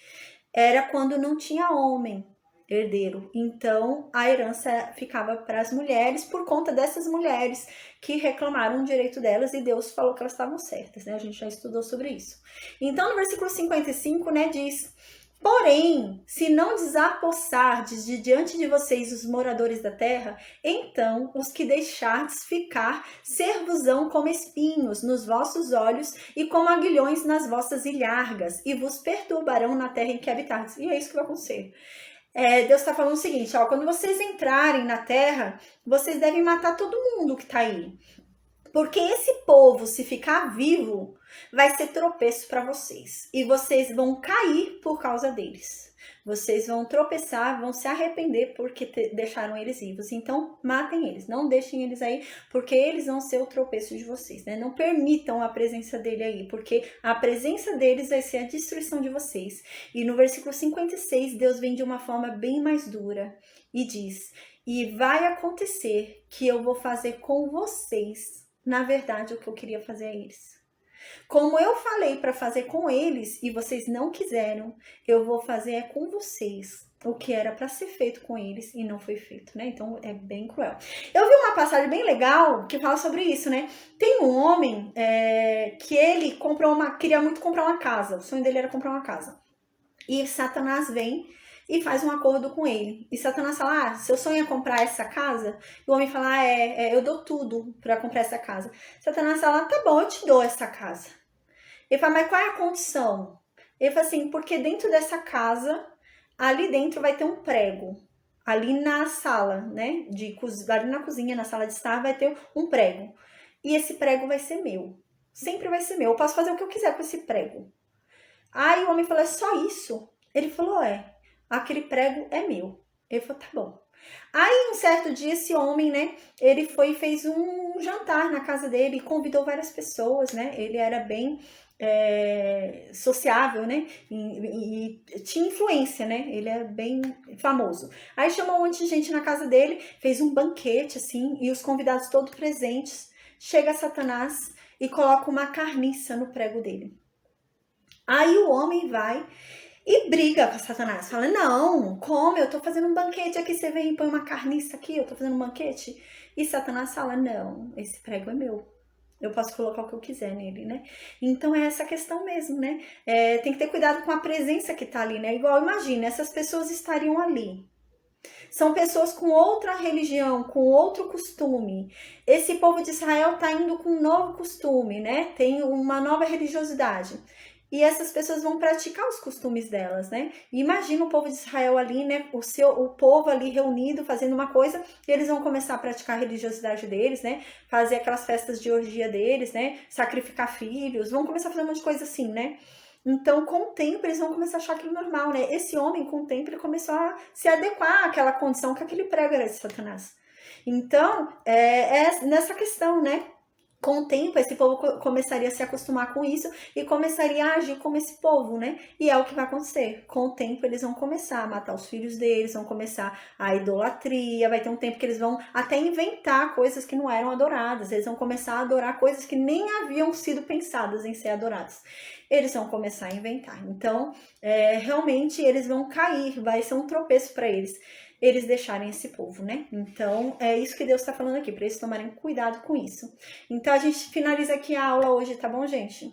Era quando não tinha homem herdeiro. Então, a herança ficava para as mulheres por conta dessas mulheres que reclamaram o direito delas e Deus falou que elas estavam certas, né? A gente já estudou sobre isso. Então, no versículo 55, né, diz... Porém, se não desapossardes de diante de vocês os moradores da terra, então os que deixardes ficar ser-vos-ão como espinhos nos vossos olhos e como aguilhões nas vossas ilhargas, e vos perturbarão na terra em que habitardes. E é isso que vai acontecer. Deus está falando o seguinte, quando vocês entrarem na terra, vocês devem matar todo mundo que está aí. Porque esse povo, se ficar vivo, vai ser tropeço para vocês. E vocês vão cair por causa deles. Vocês vão tropeçar, vão se arrepender porque deixaram eles vivos. Então, matem eles. Não deixem eles aí, porque eles vão ser o tropeço de vocês, né? Não permitam a presença dele aí, porque a presença deles vai ser a destruição de vocês. E no versículo 56, Deus vem de uma forma bem mais dura e diz: e vai acontecer que eu vou fazer com vocês, na verdade, o que eu queria fazer a eles. Como eu falei para fazer com eles e vocês não quiseram, eu vou fazer com vocês o que era para ser feito com eles e não foi feito, né? Então é bem cruel. Eu vi uma passagem bem legal que fala sobre isso, né? Tem um homem que ele queria muito comprar uma casa. O sonho dele era comprar uma casa. E Satanás vem e faz um acordo com ele. E Satanás fala: ah, seu sonho é comprar essa casa? E o homem fala: eu dou tudo para comprar essa casa. Satanás fala: tá bom, eu te dou essa casa. Ele fala: mas qual é a condição? Ele fala assim: porque dentro dessa casa, ali dentro vai ter um prego. Ali na sala, né? Ali na cozinha, na sala de estar, vai ter um prego. E esse prego vai ser meu. Sempre vai ser meu. Eu posso fazer o que eu quiser com esse prego. Aí o homem falou: é só isso? Ele falou: aquele prego é meu. Ele falou: tá bom. Aí um certo dia esse homem, né, ele foi e fez um jantar na casa dele e convidou várias pessoas, né, ele era bem sociável, né, e tinha influência, né, ele é bem famoso. Aí chamou um monte de gente na casa dele, fez um banquete assim, e os convidados todos presentes. Chega Satanás e coloca uma carniça no prego dele. Aí o homem vai e briga com Satanás. Fala: não, como? Eu tô fazendo um banquete aqui, você vem e põe uma carniça aqui, eu tô fazendo um banquete. E Satanás fala: não, esse prego é meu. Eu posso colocar o que eu quiser nele, né? Então é essa questão mesmo, né? Tem que ter cuidado com a presença que tá ali, né? Igual, imagina, essas pessoas estariam ali. São pessoas com outra religião, com outro costume. Esse povo de Israel tá indo com um novo costume, né? Tem uma nova religiosidade. E essas pessoas vão praticar os costumes delas, né? E imagina o povo de Israel ali, né? O povo ali reunido, fazendo uma coisa, e eles vão começar a praticar a religiosidade deles, né? Fazer aquelas festas de orgia deles, né? Sacrificar filhos, vão começar a fazer um monte de coisa assim, né? Então, com o tempo, eles vão começar a achar aquilo normal, né? Esse homem, com o tempo, ele começou a se adequar àquela condição que aquele prego era de Satanás. Então, é nessa questão, né? Com o tempo, esse povo começaria a se acostumar com isso e começaria a agir como esse povo, né? E é o que vai acontecer. Com o tempo, eles vão começar a matar os filhos deles, vão começar a idolatria, vai ter um tempo que eles vão até inventar coisas que não eram adoradas, eles vão começar a adorar coisas que nem haviam sido pensadas em ser adoradas. Eles vão começar a inventar. Então, realmente, eles vão cair, vai ser um tropeço para eles deixarem esse povo, né? Então, é isso que Deus está falando aqui, para eles tomarem cuidado com isso. Então, a gente finaliza aqui a aula hoje, tá bom, gente?